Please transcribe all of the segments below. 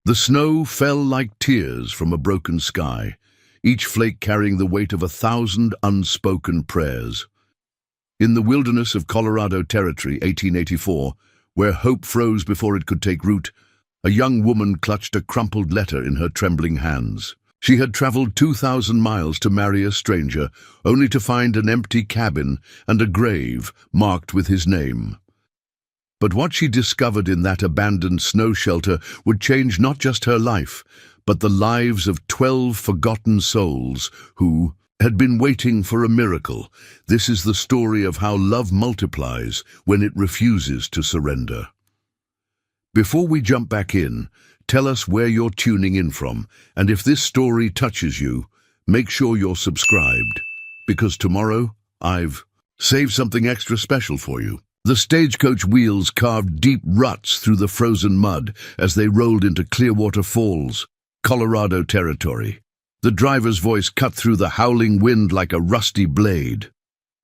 The snow fell like tears from a broken sky, each flake carrying the weight of 1,000 unspoken prayers. In the wilderness of Colorado Territory, 1884, where hope froze before it could take root, a young woman clutched a crumpled letter in her trembling hands. She had traveled 2,000 miles to marry a stranger, only to find an empty cabin and a grave marked with his name. But what she discovered in that abandoned snow shelter would change not just her life, but the lives of 12 forgotten souls who had been waiting for a miracle. This is the story of how love multiplies when it refuses to surrender. Before we jump back in, tell us where you're tuning in from, and if this story touches you, make sure you're subscribed, because tomorrow I've saved something extra special for you. The stagecoach wheels carved deep ruts through the frozen mud as they rolled into Clearwater Falls, Colorado Territory. The driver's voice cut through the howling wind like a rusty blade.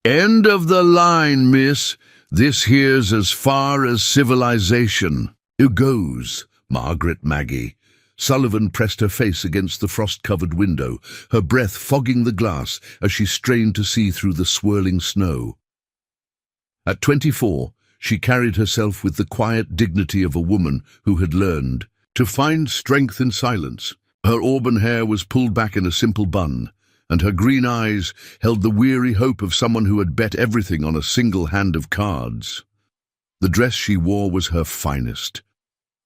"End of the line, miss. This here's as far as civilization." "Who goes, Margaret Maggie?" Sullivan pressed her face against the frost-covered window, her breath fogging the glass as she strained to see through the swirling snow. At 24, she carried herself with the quiet dignity of a woman who had learned to find strength in silence. Her auburn hair was pulled back in a simple bun, and her green eyes held the weary hope of someone who had bet everything on a single hand of cards. The dress she wore was her finest,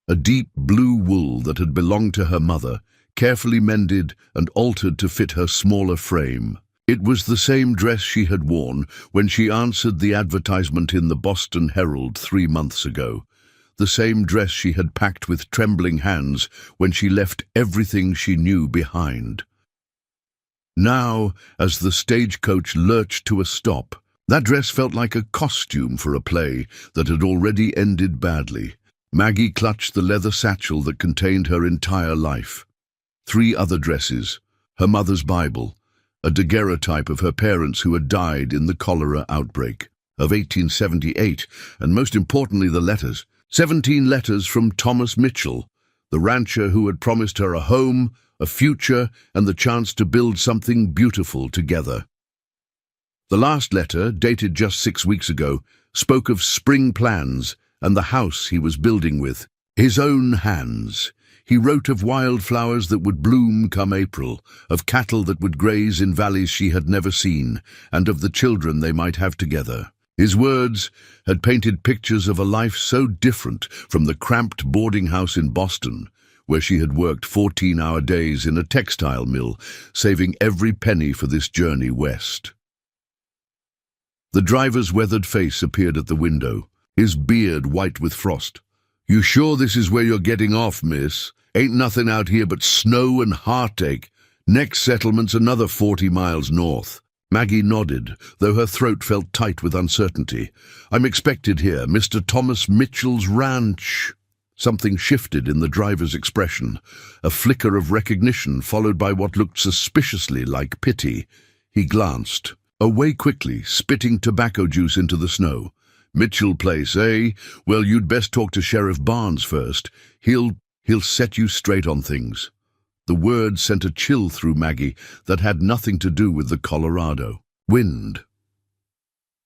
a deep blue wool that had belonged to her mother, carefully mended and altered to fit her smaller frame. It was the same dress she had worn when she answered the advertisement in the Boston Herald 3 months ago, the same dress she had packed with trembling hands when she left everything she knew behind. Now, as the stagecoach lurched to a stop, that dress felt like a costume for a play that had already ended badly. Maggie clutched the leather satchel that contained her entire life. 3 other dresses, her mother's Bible, a daguerreotype of her parents who had died in the cholera outbreak of 1878, and most importantly the letters. 17 letters from Thomas Mitchell, the rancher who had promised her a home, a future, and the chance to build something beautiful together. The last letter, dated just 6 weeks ago, spoke of spring plans and the house he was building with his own hands. He wrote of wildflowers that would bloom come April, of cattle that would graze in valleys she had never seen, and of the children they might have together. His words had painted pictures of a life so different from the cramped boarding house in Boston, where she had worked 14-hour days in a textile mill, saving every penny for this journey west. The driver's weathered face appeared at the window, his beard white with frost. "You sure this is where you're getting off, miss? Ain't nothing out here but snow and heartache. Next settlement's another 40 miles north." Maggie nodded, though her throat felt tight with uncertainty. "I'm expected here, Mr. Thomas Mitchell's ranch." Something shifted in the driver's expression, a flicker of recognition followed by what looked suspiciously like pity. He glanced away quickly, spitting tobacco juice into the snow. "Mitchell Place, eh? Well, you'd best talk to Sheriff Barnes first. He'll set you straight on things." The word sent a chill through Maggie that had nothing to do with the Colorado wind.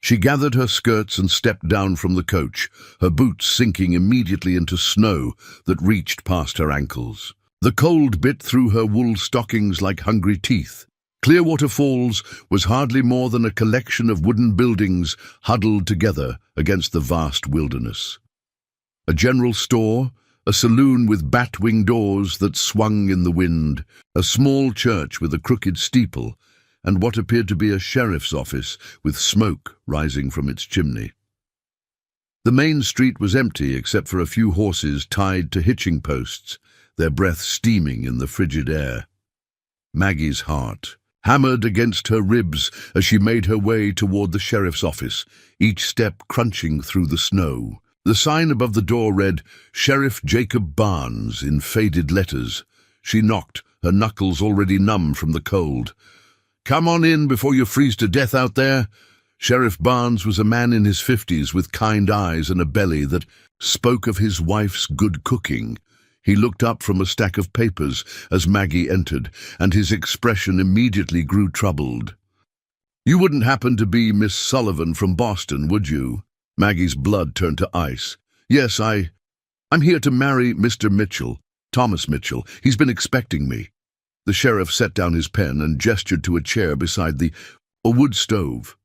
She gathered her skirts and stepped down from the coach, her boots sinking immediately into snow that reached past her ankles. The cold bit through her wool stockings like hungry teeth. Clearwater Falls was hardly more than a collection of wooden buildings huddled together against the vast wilderness. A general store, a saloon with bat-wing doors that swung in the wind, a small church with a crooked steeple, and what appeared to be a sheriff's office with smoke rising from its chimney. The main street was empty except for a few horses tied to hitching posts, their breath steaming in the frigid air. Maggie's heart hammered against her ribs as she made her way toward the sheriff's office, each step crunching through the snow. The sign above the door read, "Sheriff Jacob Barnes," in faded letters. She knocked, her knuckles already numb from the cold. "Come on in before you freeze to death out there." Sheriff Barnes was a man in his 50s with kind eyes and a belly that spoke of his wife's good cooking. He looked up from a stack of papers as Maggie entered, and his expression immediately grew troubled. "You wouldn't happen to be Miss Sullivan from Boston, would you?" Maggie's blood turned to ice. "Yes, I'm here to marry Mr. Mitchell, Thomas Mitchell. He's been expecting me." The sheriff set down his pen and gestured to a chair beside a wood stove.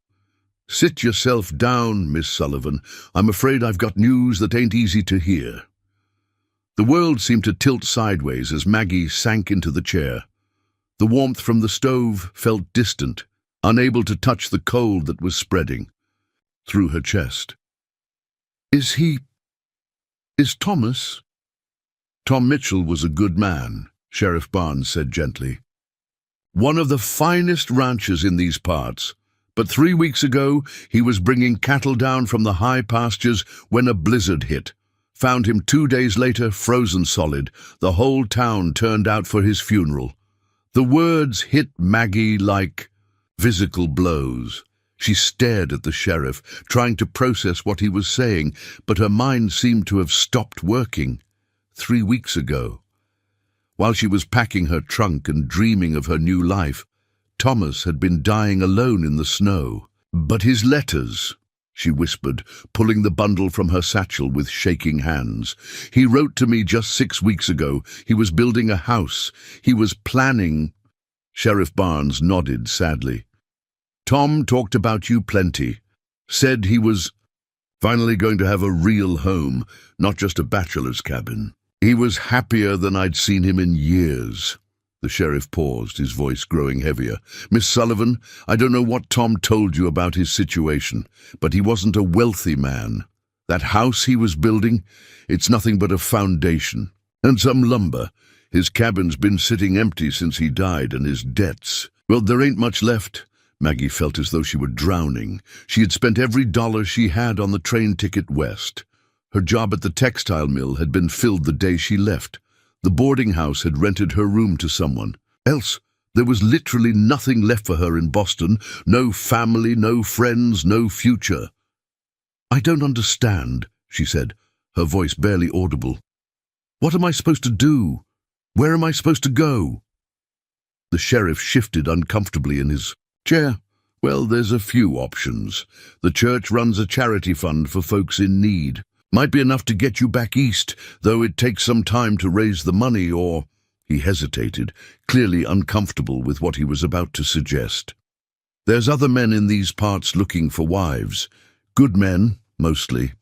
"Sit yourself down, Miss Sullivan. I'm afraid I've got news that ain't easy to hear." The world seemed to tilt sideways as Maggie sank into the chair. The warmth from the stove felt distant, unable to touch the cold that was spreading through her chest. Is Thomas?" "Tom Mitchell was a good man," Sheriff Barnes said gently. "One of the finest ranchers in these parts. But 3 weeks ago, he was bringing cattle down from the high pastures when a blizzard hit. Found him 2 days later, frozen solid. The whole town turned out for his funeral." The words hit Maggie like physical blows. She stared at the sheriff, trying to process what he was saying, but her mind seemed to have stopped working. 3 weeks ago, while she was packing her trunk and dreaming of her new life, Thomas had been dying alone in the snow. "But his letters," she whispered, pulling the bundle from her satchel with shaking hands. "He wrote to me just 6 weeks ago. He was building a house. He was planning." Sheriff Barnes nodded sadly. "Tom talked about you plenty. Said he was finally going to have a real home, not just a bachelor's cabin. He was happier than I'd seen him in years." The sheriff paused, his voice growing heavier. "Miss Sullivan, I don't know what Tom told you about his situation, but he wasn't a wealthy man. That house he was building, it's nothing but a foundation. And some lumber. His cabin's been sitting empty since he died, and his debts. Well, there ain't much left." Maggie felt as though she were drowning. She had spent every dollar she had on the train ticket west. Her job at the textile mill had been filled the day she left. The boarding house had rented her room to someone else. There was literally nothing left for her in Boston. No family, no friends, no future. "I don't understand," she said, her voice barely audible. "What am I supposed to do? Where am I supposed to go?" The sheriff shifted uncomfortably in his chair. "Well, there's a few options. The church runs a charity fund for folks in need. Might be enough to get you back east, though it takes some time to raise the money, or—" He hesitated, clearly uncomfortable with what he was about to suggest. "There's other men in these parts looking for wives. Good men, mostly.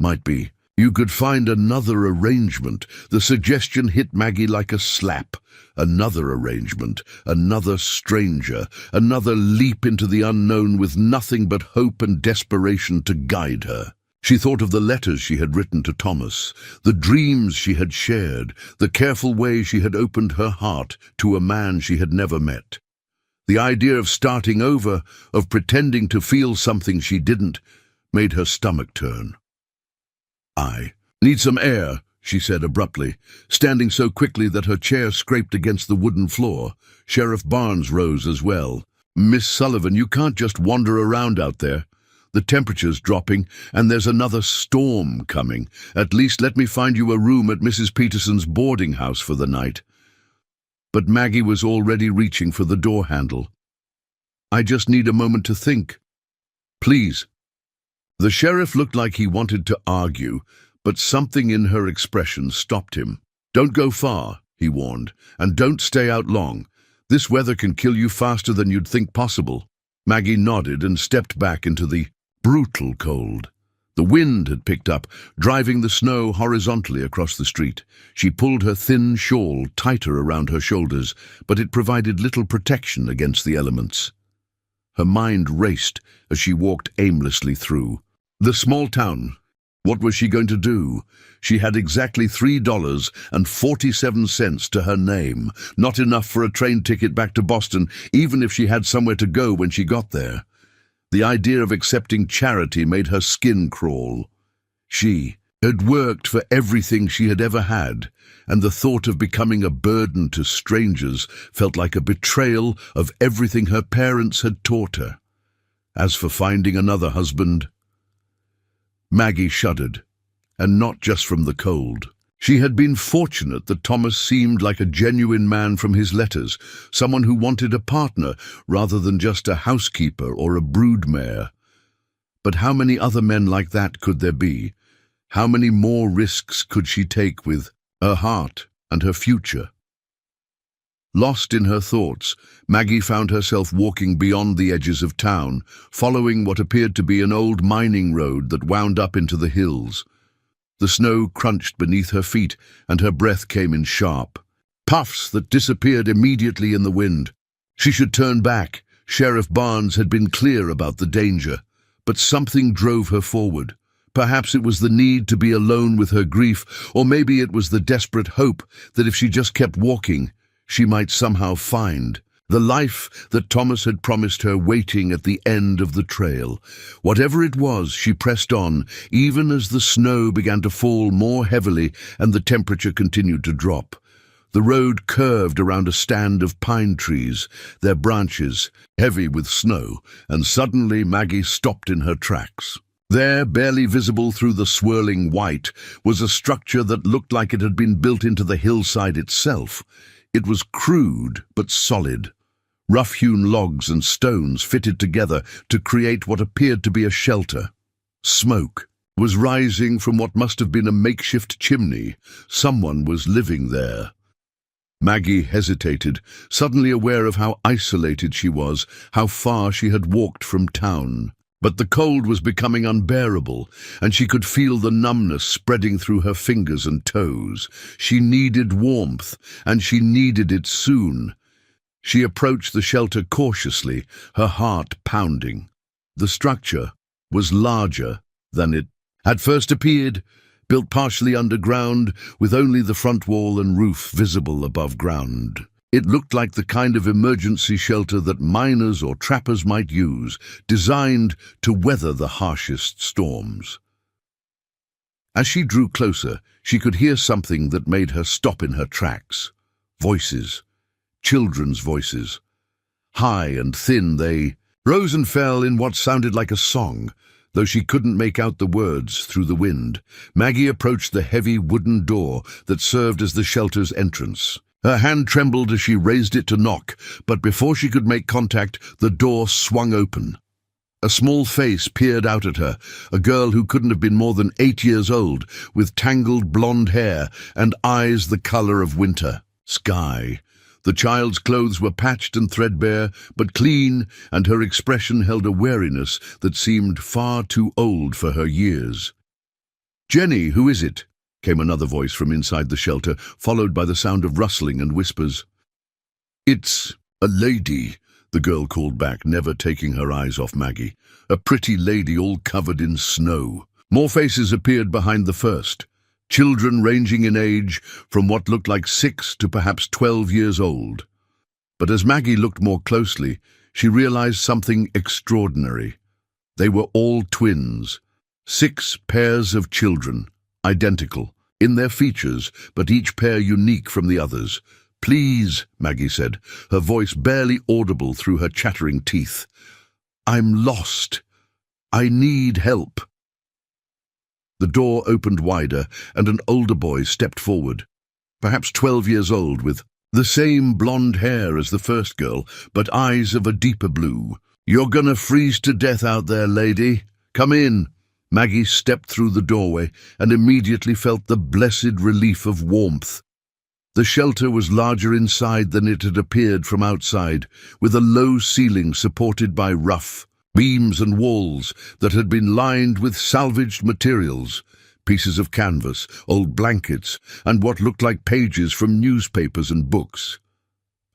Might be. You could find another arrangement." The suggestion hit Maggie like a slap. Another arrangement, another stranger, another leap into the unknown with nothing but hope and desperation to guide her. She thought of the letters she had written to Thomas, the dreams she had shared, the careful way she had opened her heart to a man she had never met. The idea of starting over, of pretending to feel something she didn't, made her stomach turn. "I need some air," she said abruptly, standing so quickly that her chair scraped against the wooden floor. Sheriff Barnes rose as well. "Miss Sullivan, you can't just wander around out there. The temperature's dropping, and there's another storm coming. At least let me find you a room at Mrs. Peterson's boarding house for the night." But Maggie was already reaching for the door handle. "I just need a moment to think. Please." The sheriff looked like he wanted to argue, but something in her expression stopped him. "Don't go far," he warned, "and don't stay out long. This weather can kill you faster than you'd think possible." Maggie nodded and stepped back into the brutal cold. The wind had picked up, driving the snow horizontally across the street. She pulled her thin shawl tighter around her shoulders, but it provided little protection against the elements. Her mind raced as she walked aimlessly through. The small town. What was she going to do? She had exactly $3.47 to her name, not enough for a train ticket back to Boston, even if she had somewhere to go when she got there. The idea of accepting charity made her skin crawl. She had worked for everything she had ever had, and the thought of becoming a burden to strangers felt like a betrayal of everything her parents had taught her. As for finding another husband, Maggie shuddered, and not just from the cold. She had been fortunate that Thomas seemed like a genuine man from his letters, someone who wanted a partner rather than just a housekeeper or a broodmare. But how many other men like that could there be? How many more risks could she take with her heart and her future? Lost in her thoughts, Maggie found herself walking beyond the edges of town, following what appeared to be an old mining road that wound up into the hills. The snow crunched beneath her feet, and her breath came in sharp puffs that disappeared immediately in the wind. She should turn back. Sheriff Barnes had been clear about the danger, but something drove her forward. Perhaps it was the need to be alone with her grief, or maybe it was the desperate hope that if she just kept walking, she might somehow find the life that Thomas had promised her waiting at the end of the trail. Whatever it was, she pressed on, even as the snow began to fall more heavily and the temperature continued to drop. The road curved around a stand of pine trees, their branches heavy with snow, and suddenly Maggie stopped in her tracks. There, barely visible through the swirling white, was a structure that looked like it had been built into the hillside itself. It was crude but solid. Rough-hewn logs and stones fitted together to create what appeared to be a shelter. Smoke was rising from what must have been a makeshift chimney. Someone was living there. Maggie hesitated, suddenly aware of how isolated she was, how far she had walked from town. But the cold was becoming unbearable, and she could feel the numbness spreading through her fingers and toes. She needed warmth, and she needed it soon. She approached the shelter cautiously, her heart pounding. The structure was larger than it had first appeared, built partially underground, with only the front wall and roof visible above ground. It looked like the kind of emergency shelter that miners or trappers might use, designed to weather the harshest storms. As she drew closer, she could hear something that made her stop in her tracks. Voices. Children's voices. High and thin, they rose and fell in what sounded like a song, though she couldn't make out the words through the wind. Maggie approached the heavy wooden door that served as the shelter's entrance. Her hand trembled as she raised it to knock, but before she could make contact, the door swung open. A small face peered out at her, a girl who couldn't have been more than 8 years old, with tangled blonde hair and eyes the color of winter sky. The child's clothes were patched and threadbare, but clean, and her expression held a wariness that seemed far too old for her years. "Jenny, who is it?" came another voice from inside the shelter, followed by the sound of rustling and whispers. "It's a lady," the girl called back, never taking her eyes off Maggie. "A pretty lady all covered in snow." More faces appeared behind the first, children ranging in age from what looked like 6 to perhaps 12 years old. But as Maggie looked more closely, she realized something extraordinary. They were all twins, 6 pairs of children, identical in their features, but each pair unique from the others. "Please," Maggie said, her voice barely audible through her chattering teeth. "I'm lost. I need help." The door opened wider, and an older boy stepped forward, perhaps 12 years old, with the same blonde hair as the first girl, but eyes of a deeper blue. "You're gonna freeze to death out there, lady. Come in." Maggie stepped through the doorway and immediately felt the blessed relief of warmth. The shelter was larger inside than it had appeared from outside, with a low ceiling supported by rough beams and walls that had been lined with salvaged materials, pieces of canvas, old blankets, and what looked like pages from newspapers and books.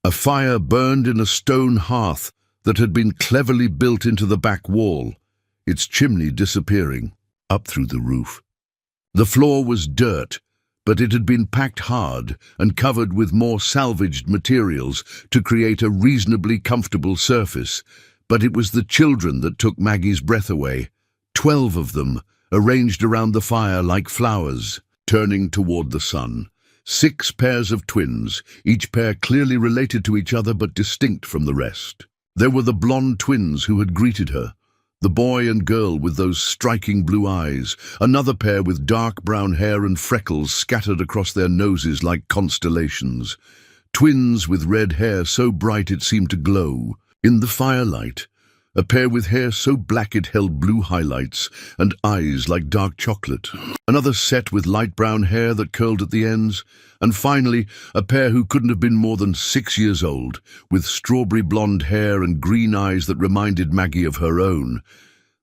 A fire burned in a stone hearth that had been cleverly built into the back wall, its chimney disappearing up through the roof. The floor was dirt, but it had been packed hard and covered with more salvaged materials to create a reasonably comfortable surface. But it was the children that took Maggie's breath away, 12 of them, arranged around the fire like flowers, turning toward the sun. 6 pairs of twins, each pair clearly related to each other but distinct from the rest. There were the blonde twins who had greeted her, The boy and girl with those striking blue eyes, another pair with dark brown hair and freckles scattered across their noses like constellations. Twins with red hair so bright it seemed to glow. In the firelight, a pair with hair so black it held blue highlights and eyes like dark chocolate. Another set with light brown hair that curled at the ends. And finally, a pair who couldn't have been more than 6 years old, with strawberry blonde hair and green eyes that reminded Maggie of her own.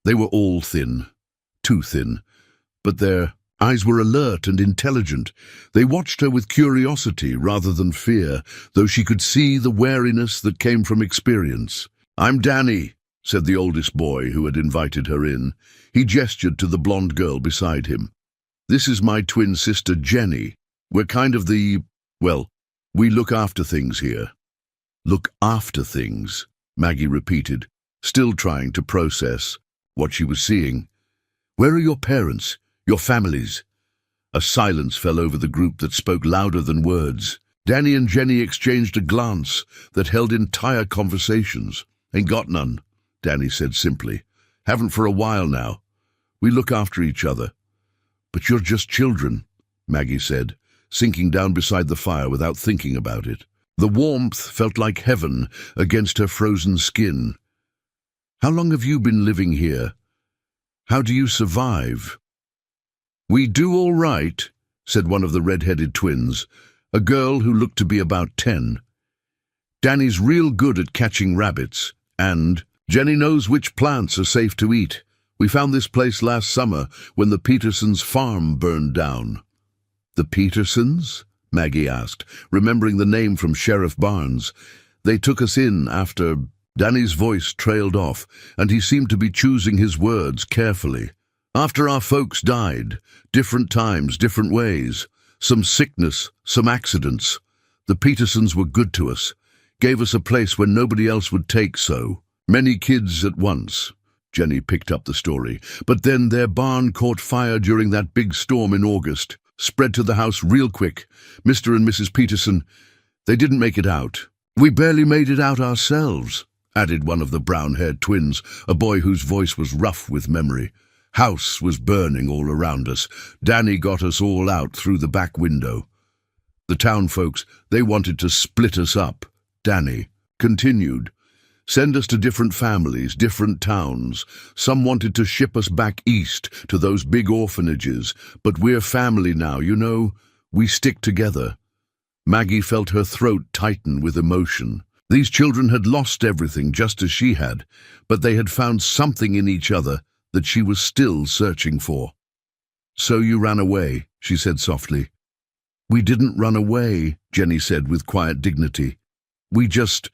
They were all thin, too thin, but their eyes were alert and intelligent. They watched her with curiosity rather than fear, though she could see the wariness that came from experience. "I'm Danny," said the oldest boy who had invited her in. He gestured to the blonde girl beside him. "This is my twin sister Jenny. We're kind of we look after things here." "Look after things," Maggie repeated, still trying to process what she was seeing. "Where are your parents, your families?" A silence fell over the group that spoke louder than words. Danny and Jenny exchanged a glance that held entire conversations. "Ain't got none," Danny said simply. "Haven't for a while now. We look after each other." "But you're just children," Maggie said, sinking down beside the fire without thinking about it. The warmth felt like heaven against her frozen skin. "How long have you been living here? How do you survive?" "We do all right," said one of the red-headed twins, a girl who looked to be about 10. "Danny's real good at catching rabbits, and Jenny knows which plants are safe to eat. We found this place last summer when the Petersons' farm burned down." "The Petersons?" Maggie asked, remembering the name from Sheriff Barnes. "They took us in after—" Danny's voice trailed off, and he seemed to be choosing his words carefully. "After our folks died, different times, different ways. Some sickness, some accidents. The Petersons were good to us, gave us a place where nobody else would take so. Many kids at once." Jenny picked up the story. "But then their barn caught fire during that big storm in August. Spread to the house real quick. Mr. and Mrs. Peterson, they didn't make it out." "We barely made it out ourselves," added one of the brown-haired twins, a boy whose voice was rough with memory. "House was burning all around us. Danny got us all out through the back window. The town folks, they wanted to split us up." Danny continued. "Send us to different families, different towns. Some wanted to ship us back east to those big orphanages, but we're family now, you know. We stick together." Maggie felt her throat tighten with emotion. These children had lost everything just as she had, but they had found something in each other that she was still searching for. "So you ran away," she said softly. "We didn't run away," Jenny said with quiet dignity. "We just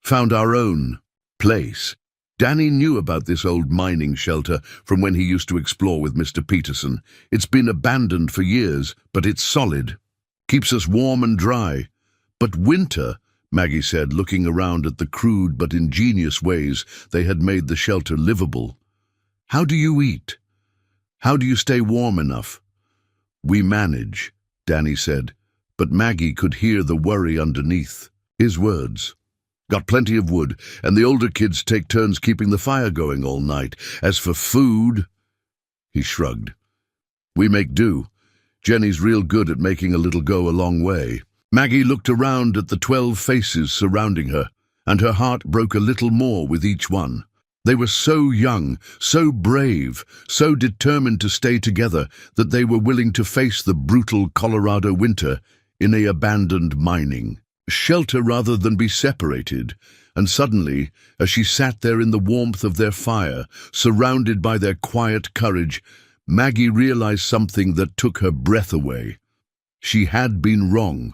found our own place." Danny knew about this old mining shelter from when he used to explore with Mr. Peterson. "It's been abandoned for years, but it's solid. Keeps us warm and dry." "But winter," Maggie said, looking around at the crude but ingenious ways they had made the shelter livable. "How do you eat? How do you stay warm enough?" "We manage," Danny said, but Maggie could hear the worry underneath his words. "Got plenty of wood, and the older kids take turns keeping the fire going all night. As for food," he shrugged, "we make do. Jenny's real good at making a little go a long way." Maggie looked around at the 12 faces surrounding her, and her heart broke a little more with each one. They were so young, so brave, so determined to stay together that they were willing to face the brutal Colorado winter in a abandoned mining shelter rather than be separated. And suddenly, as she sat there in the warmth of their fire, surrounded by their quiet courage, Maggie realized something that took her breath away. She had been wrong.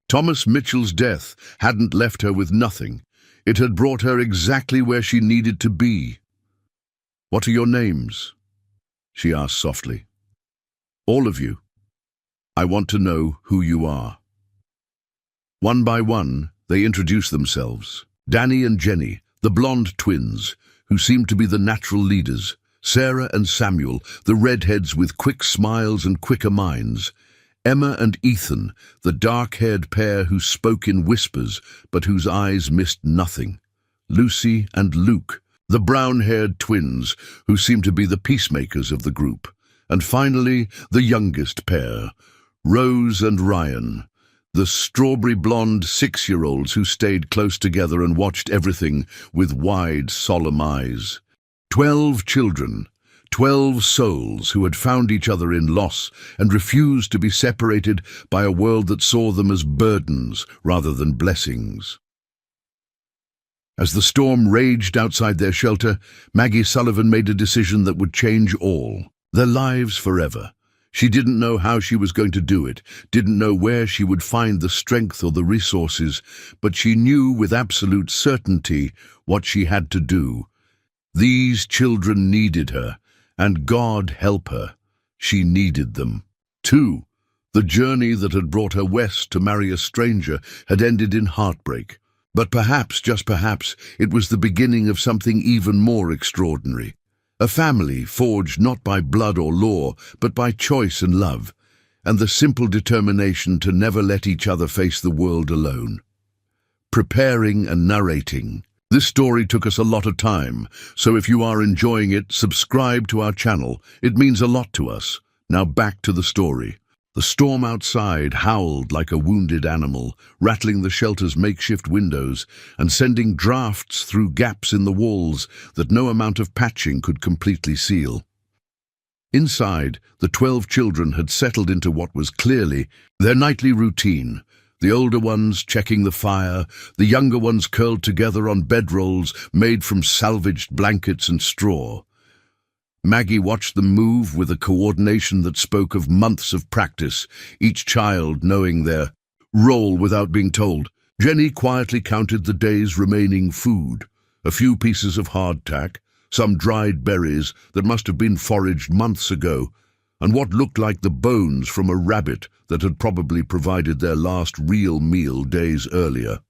Thomas Mitchell's death hadn't left her with nothing. It had brought her exactly where she needed to be. "What are your names?" she asked softly. "All of you. I want to know who you are." One by one, they introduced themselves. Danny and Jenny, the blonde twins, who seemed to be the natural leaders. Sarah and Samuel, the redheads with quick smiles and quicker minds. Emma and Ethan, the dark-haired pair who spoke in whispers, but whose eyes missed nothing. Lucy and Luke, the brown-haired twins, who seemed to be the peacemakers of the group, and finally the youngest pair, Rose and Ryan, the strawberry-blonde 6-year-olds who stayed close together and watched everything with wide, solemn eyes. 12 children, 12 souls who had found each other in loss and refused to be separated by a world that saw them as burdens rather than blessings. As the storm raged outside their shelter, Maggie Sullivan made a decision that would change all, their lives forever. She didn't know how she was going to do it, didn't know where she would find the strength or the resources, but she knew with absolute certainty what she had to do. These children needed her, and God help her, she needed them. 2. The journey that had brought her west to marry a stranger had ended in heartbreak. But perhaps, just perhaps, it was the beginning of something even more extraordinary. A family forged not by blood or law, but by choice and love, and the simple determination to never let each other face the world alone. Preparing and narrating. This story took us a lot of time, so if you are enjoying it, subscribe to our channel. It means a lot to us. Now back to the story. The storm outside howled like a wounded animal, rattling the shelter's makeshift windows and sending drafts through gaps in the walls that no amount of patching could completely seal. Inside, the 12 children had settled into what was clearly their nightly routine. The older ones checking the fire, the younger ones curled together on bedrolls made from salvaged blankets and straw. Maggie watched them move with a coordination that spoke of months of practice, each child knowing their role without being told. Jenny quietly counted the day's remaining food, a few pieces of hardtack, some dried berries that must have been foraged months ago, and what looked like the bones from a rabbit that had probably provided their last real meal days earlier.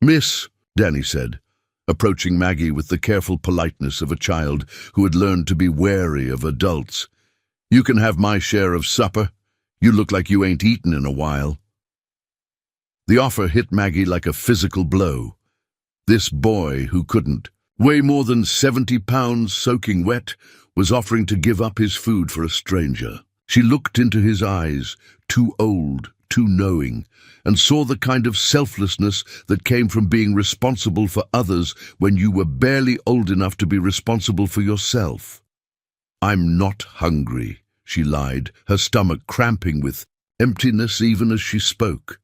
"Miss," Danny said, approaching Maggie with the careful politeness of a child who had learned to be wary of adults. "You can have my share of supper. You look like you ain't eaten in a while." The offer hit Maggie like a physical blow. This boy, who couldn't weigh more than 70 pounds soaking wet, was offering to give up his food for a stranger. She looked into his eyes, too old, too knowing, and saw the kind of selflessness that came from being responsible for others when you were barely old enough to be responsible for yourself. "I'm not hungry," she lied, her stomach cramping with emptiness even as she spoke.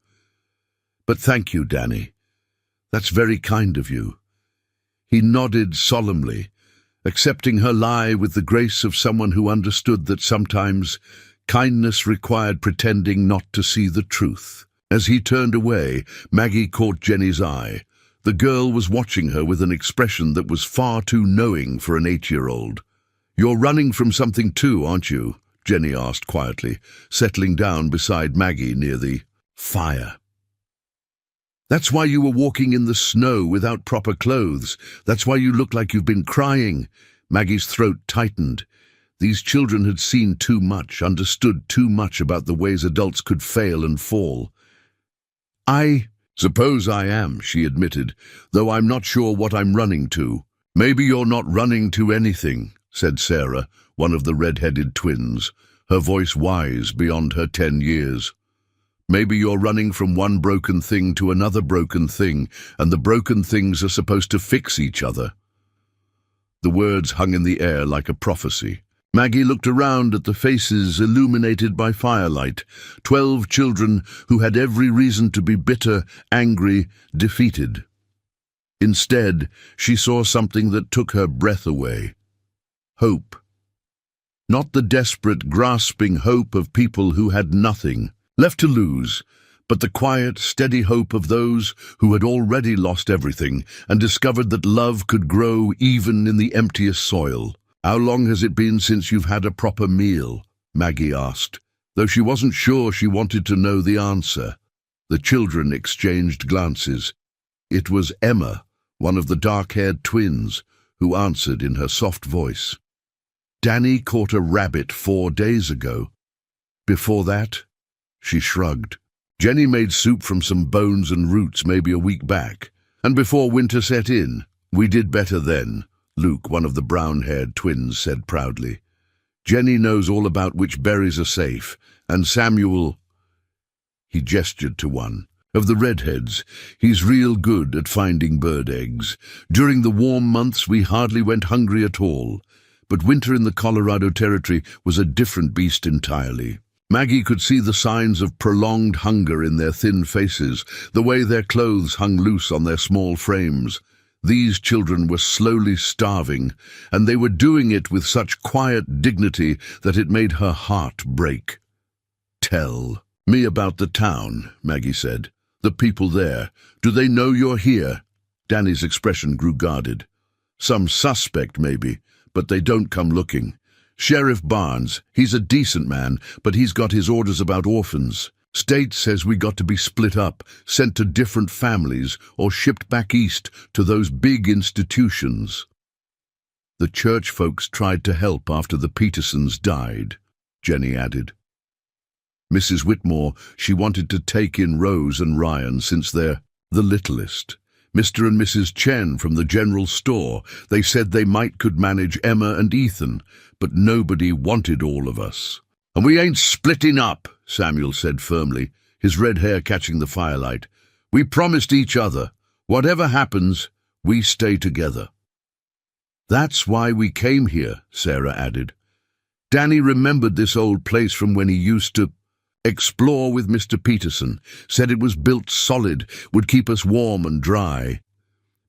"But thank you, Danny. That's very kind of you." He nodded solemnly, accepting her lie with the grace of someone who understood that sometimes kindness required pretending not to see the truth. As he turned away, Maggie caught Jenny's eye. The girl was watching her with an expression that was far too knowing for an 8-year-old. "You're running from something too, aren't you?" Jenny asked quietly, settling down beside Maggie near the fire. "That's why you were walking in the snow without proper clothes. That's why you look like you've been crying." Maggie's throat tightened. These children had seen too much, understood too much about the ways adults could fail and fall. "I suppose I am," she admitted, "though I'm not sure what I'm running to." "Maybe you're not running to anything," said Sarah, one of the red-headed twins, her voice wise beyond her 10 years. "Maybe you're running from one broken thing to another broken thing, and the broken things are supposed to fix each other." The words hung in the air like a prophecy. Maggie looked around at the faces illuminated by firelight, 12 children who had every reason to be bitter, angry, defeated. Instead, she saw something that took her breath away. Hope. Not the desperate, grasping hope of people who had nothing left to lose, but the quiet, steady hope of those who had already lost everything and discovered that love could grow even in the emptiest soil. "How long has it been since you've had a proper meal?" Maggie asked, though she wasn't sure she wanted to know the answer. The children exchanged glances. It was Emma, one of the dark-haired twins, who answered in her soft voice. "Danny caught a rabbit 4 days ago. Before that?" She shrugged. "Jenny made soup from some bones and roots maybe a week back. And before winter set in, we did better then. Luke, one of the brown-haired twins, said proudly. Jenny knows all about which berries are safe, and Samuel, he gestured to one, of the redheads, he's real good at finding bird eggs. During the warm months we hardly went hungry at all, but winter in the Colorado Territory was a different beast entirely. Maggie could see the signs of prolonged hunger in their thin faces, the way their clothes hung loose on their small frames. These children were slowly starving, and they were doing it with such quiet dignity that it made her heart break. "Tell me about the town," Maggie said. "The people there. Do they know you're here?" Danny's expression grew guarded. "Some suspect, maybe, but they don't come looking. Sheriff Barnes, he's a decent man, but he's got his orders about orphans. State says we got to be split up, sent to different families, or shipped back east to those big institutions." "The church folks tried to help after the Petersons died," Jenny added. Mrs. Whitmore, she wanted to take in Rose and Ryan since they're the littlest. Mr. and Mrs. Chen from the general store, they said they could manage Emma and Ethan, but nobody wanted all of us. "And we ain't splitting up," Samuel said firmly, his red hair catching the firelight. "We promised each other, whatever happens, we stay together." "That's why we came here," Sarah added. "Danny remembered this old place from when he used to explore with Mr. Peterson, said it was built solid, would keep us warm and dry."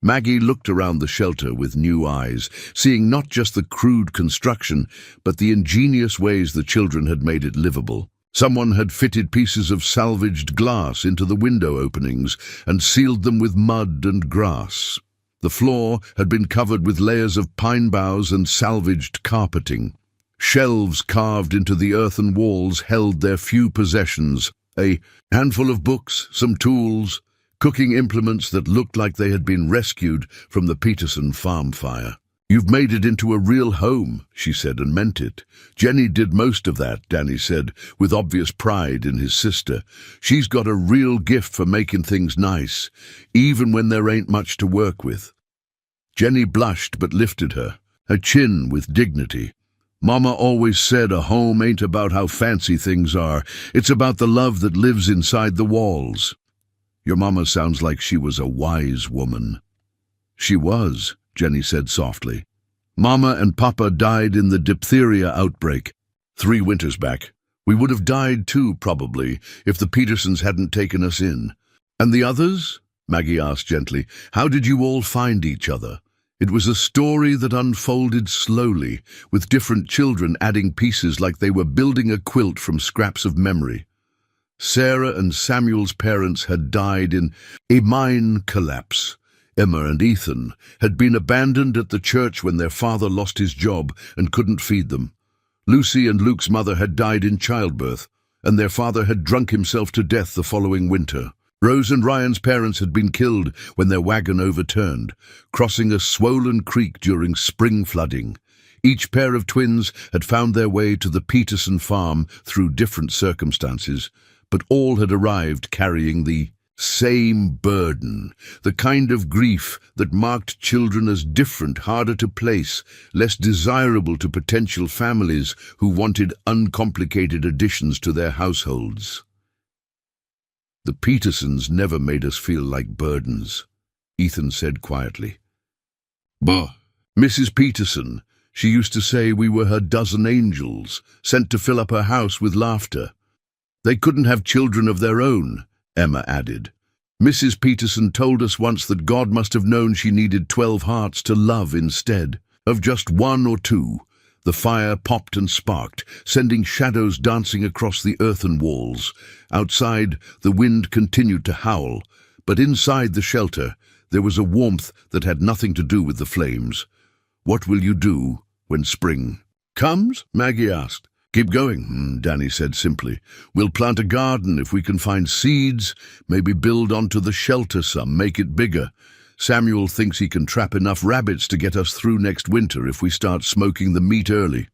Maggie looked around the shelter with new eyes, seeing not just the crude construction, but the ingenious ways the children had made it livable. Someone had fitted pieces of salvaged glass into the window openings and sealed them with mud and grass. The floor had been covered with layers of pine boughs and salvaged carpeting. Shelves carved into the earthen walls held their few possessions, a handful of books, some tools, cooking implements that looked like they had been rescued from the Peterson farm fire. "You've made it into a real home," she said, and meant it. "Jenny did most of that," Danny said, with obvious pride in his sister. "She's got a real gift for making things nice, even when there ain't much to work with." Jenny blushed but lifted her chin with dignity. "Mama always said a home ain't about how fancy things are. It's about the love that lives inside the walls." "Your mama sounds like she was a wise woman." "She was," Jenny said softly. "Mama and Papa died in the diphtheria outbreak 3 winters back. We would have died too, probably, if the Petersons hadn't taken us in." "And the others?" Maggie asked gently. "How did you all find each other?" It was a story that unfolded slowly, with different children adding pieces like they were building a quilt from scraps of memory. Sarah and Samuel's parents had died in a mine collapse. Emma and Ethan had been abandoned at the church when their father lost his job and couldn't feed them. Lucy and Luke's mother had died in childbirth, and their father had drunk himself to death the following winter. Rose and Ryan's parents had been killed when their wagon overturned, crossing a swollen creek during spring flooding. Each pair of twins had found their way to the Peterson farm through different circumstances, but all had arrived carrying the same burden, the kind of grief that marked children as different, harder to place, less desirable to potential families who wanted uncomplicated additions to their households. "The Petersons never made us feel like burdens," Ethan said quietly. "Bah! Mrs. Peterson, she used to say we were her dozen angels, sent to fill up her house with laughter." "They couldn't have children of their own," Emma added. "Mrs. Peterson told us once that God must have known she needed 12 hearts to love instead of just 1 or 2. The fire popped and sparked, sending shadows dancing across the earthen walls. Outside, the wind continued to howl, but inside the shelter, there was a warmth that had nothing to do with the flames. "What will you do when spring comes?" Maggie asked. "Keep going," Danny said simply. "We'll plant a garden if we can find seeds, maybe build onto the shelter some, make it bigger. Samuel thinks he can trap enough rabbits to get us through next winter if we start smoking the meat early.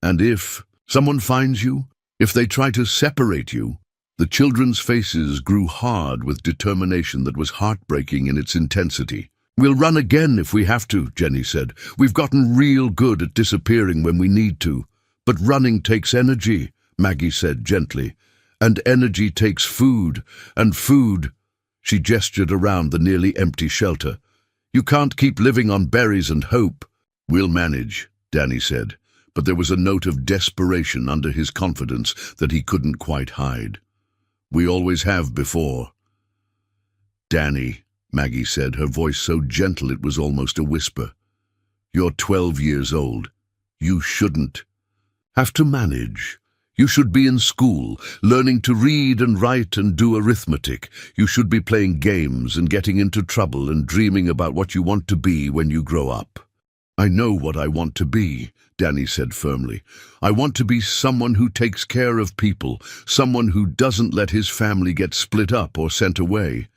And if someone finds you, if they try to separate you..." The children's faces grew hard with determination that was heartbreaking in its intensity. We'll run again if we have to, Jenny said. We've gotten real good at disappearing when we need to. But running takes energy, Maggie said gently. And energy takes food, and food— She gestured around the nearly empty shelter. You can't keep living on berries and hope. We'll manage, Danny said, but there was a note of desperation under his confidence that he couldn't quite hide. We always have before. Danny, Maggie said, her voice so gentle it was almost a whisper. You're 12 years old. You shouldn't have to manage. You should be in school, learning to read and write and do arithmetic. You should be playing games and getting into trouble and dreaming about what you want to be when you grow up. I know what I want to be, Danny said firmly. I want to be someone who takes care of people, someone who doesn't let his family get split up or sent away.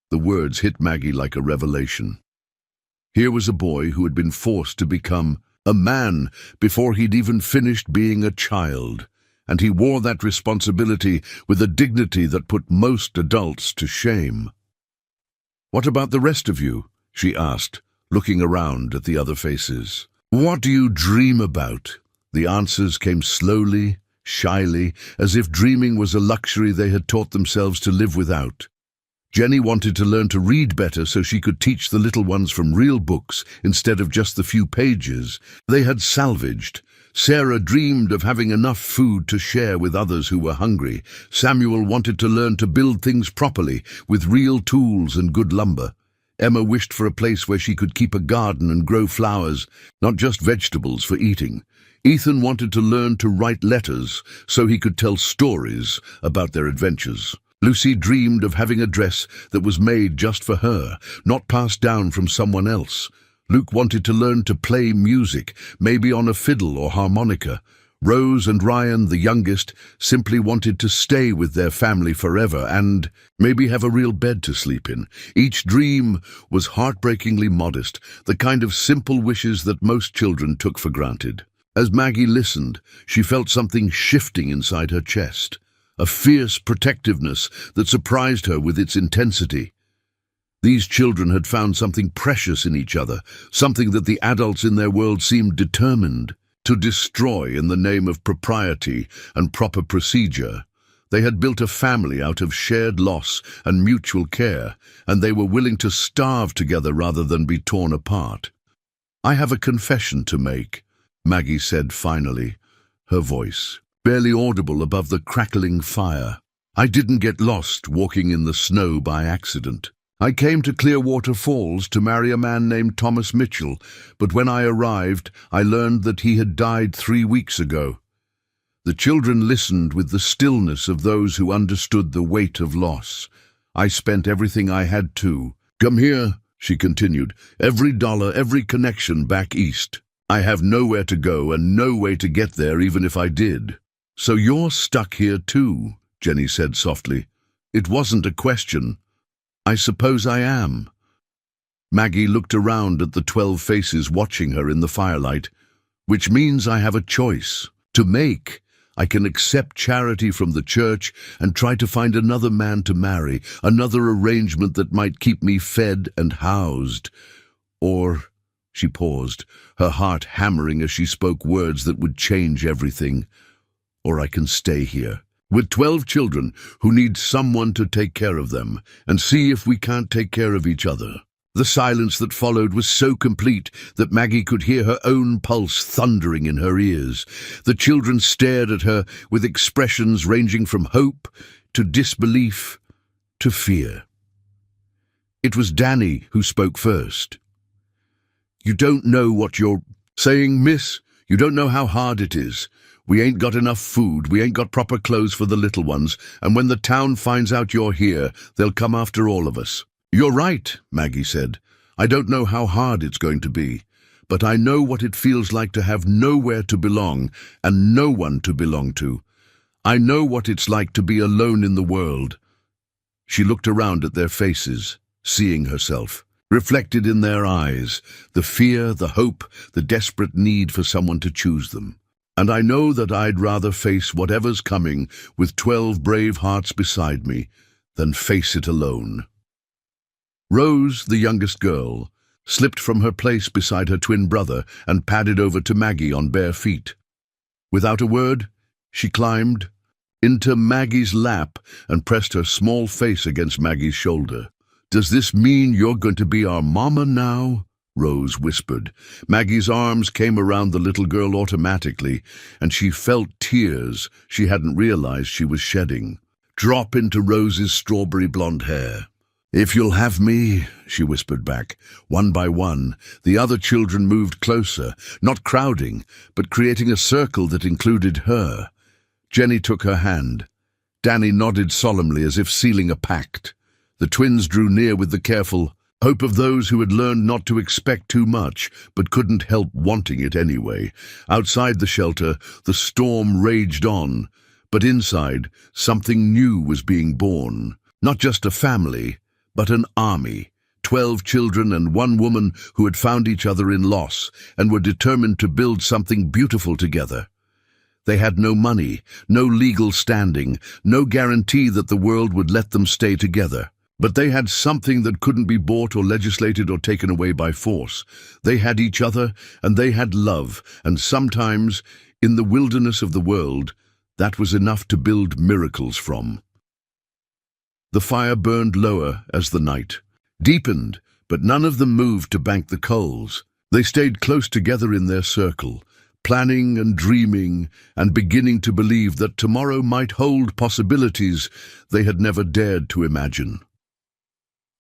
The words hit Maggie like a revelation. Here was a boy who had been forced to become a man before he'd even finished being a child, and he wore that responsibility with a dignity that put most adults to shame. What about the rest of you? She asked, looking around at the other faces. What do you dream about? The answers came slowly, shyly, as if dreaming was a luxury they had taught themselves to live without. Jenny wanted to learn to read better so she could teach the little ones from real books instead of just the few pages they had salvaged. Sarah dreamed of having enough food to share with others who were hungry. Samuel wanted to learn to build things properly with real tools and good lumber. Emma wished for a place where she could keep a garden and grow flowers, not just vegetables for eating. Ethan wanted to learn to write letters so he could tell stories about their adventures. Lucy dreamed of having a dress that was made just for her, not passed down from someone else. Luke wanted to learn to play music, maybe on a fiddle or harmonica. Rose and Ryan, the youngest, simply wanted to stay with their family forever and maybe have a real bed to sleep in. Each dream was heartbreakingly modest, the kind of simple wishes that most children took for granted. As Maggie listened, she felt something shifting inside her chest. A fierce protectiveness that surprised her with its intensity. These children had found something precious in each other, something that the adults in their world seemed determined to destroy in the name of propriety and proper procedure. They had built a family out of shared loss and mutual care, and they were willing to starve together rather than be torn apart. I have a confession to make, Maggie said finally, her voice barely audible above the crackling fire. I didn't get lost walking in the snow by accident. I came to Clearwater Falls to marry a man named Thomas Mitchell, but when I arrived, I learned that he had died 3 weeks ago. The children listened with the stillness of those who understood the weight of loss. I spent everything I had to. Come here, she continued, every dollar, every connection back east. I have nowhere to go and no way to get there even if I did. So you're stuck here too, Jenny said softly. It wasn't a question. I suppose I am. Maggie looked around at the 12 faces watching her in the firelight. Which means I have a choice to make. I can accept charity from the church and try to find another man to marry, another arrangement that might keep me fed and housed. Or, she paused, her heart hammering as she spoke words that would change everything. Or I can stay here, with 12 children who need someone to take care of them, and see if we can't take care of each other. The silence that followed was so complete that Maggie could hear her own pulse thundering in her ears. The children stared at her with expressions ranging from hope to disbelief to fear. It was Danny who spoke first. You don't know what you're saying, miss. You don't know how hard it is. We ain't got enough food, we ain't got proper clothes for the little ones, and when the town finds out you're here, they'll come after all of us. You're right, Maggie said. I don't know how hard it's going to be, but I know what it feels like to have nowhere to belong and no one to belong to. I know what it's like to be alone in the world. She looked around at their faces, seeing herself, reflected in their eyes, the fear, the hope, the desperate need for someone to choose them. And I know that I'd rather face whatever's coming with 12 brave hearts beside me than face it alone. Rose, the youngest girl, slipped from her place beside her twin brother and padded over to Maggie on bare feet. Without a word, she climbed into Maggie's lap and pressed her small face against Maggie's shoulder. "Does this mean you're going to be our mama now?" Rose whispered. Maggie's arms came around the little girl automatically, and she felt tears she hadn't realized she was shedding drop into Rose's strawberry blonde hair. "If you'll have me," she whispered back. One by one, the other children moved closer, not crowding, but creating a circle that included her. Jenny took her hand. Danny nodded solemnly as if sealing a pact. The twins drew near with the careful hope of those who had learned not to expect too much, but couldn't help wanting it anyway. Outside the shelter, the storm raged on, but inside, something new was being born. Not just a family, but an army. 12 children and one woman who had found each other in loss and were determined to build something beautiful together. They had no money, no legal standing, no guarantee that the world would let them stay together. But they had something that couldn't be bought or legislated or taken away by force. They had each other, and they had love, and sometimes, in the wilderness of the world, that was enough to build miracles from. The fire burned lower as the night deepened, but none of them moved to bank the coals. They stayed close together in their circle, planning and dreaming and beginning to believe that tomorrow might hold possibilities they had never dared to imagine.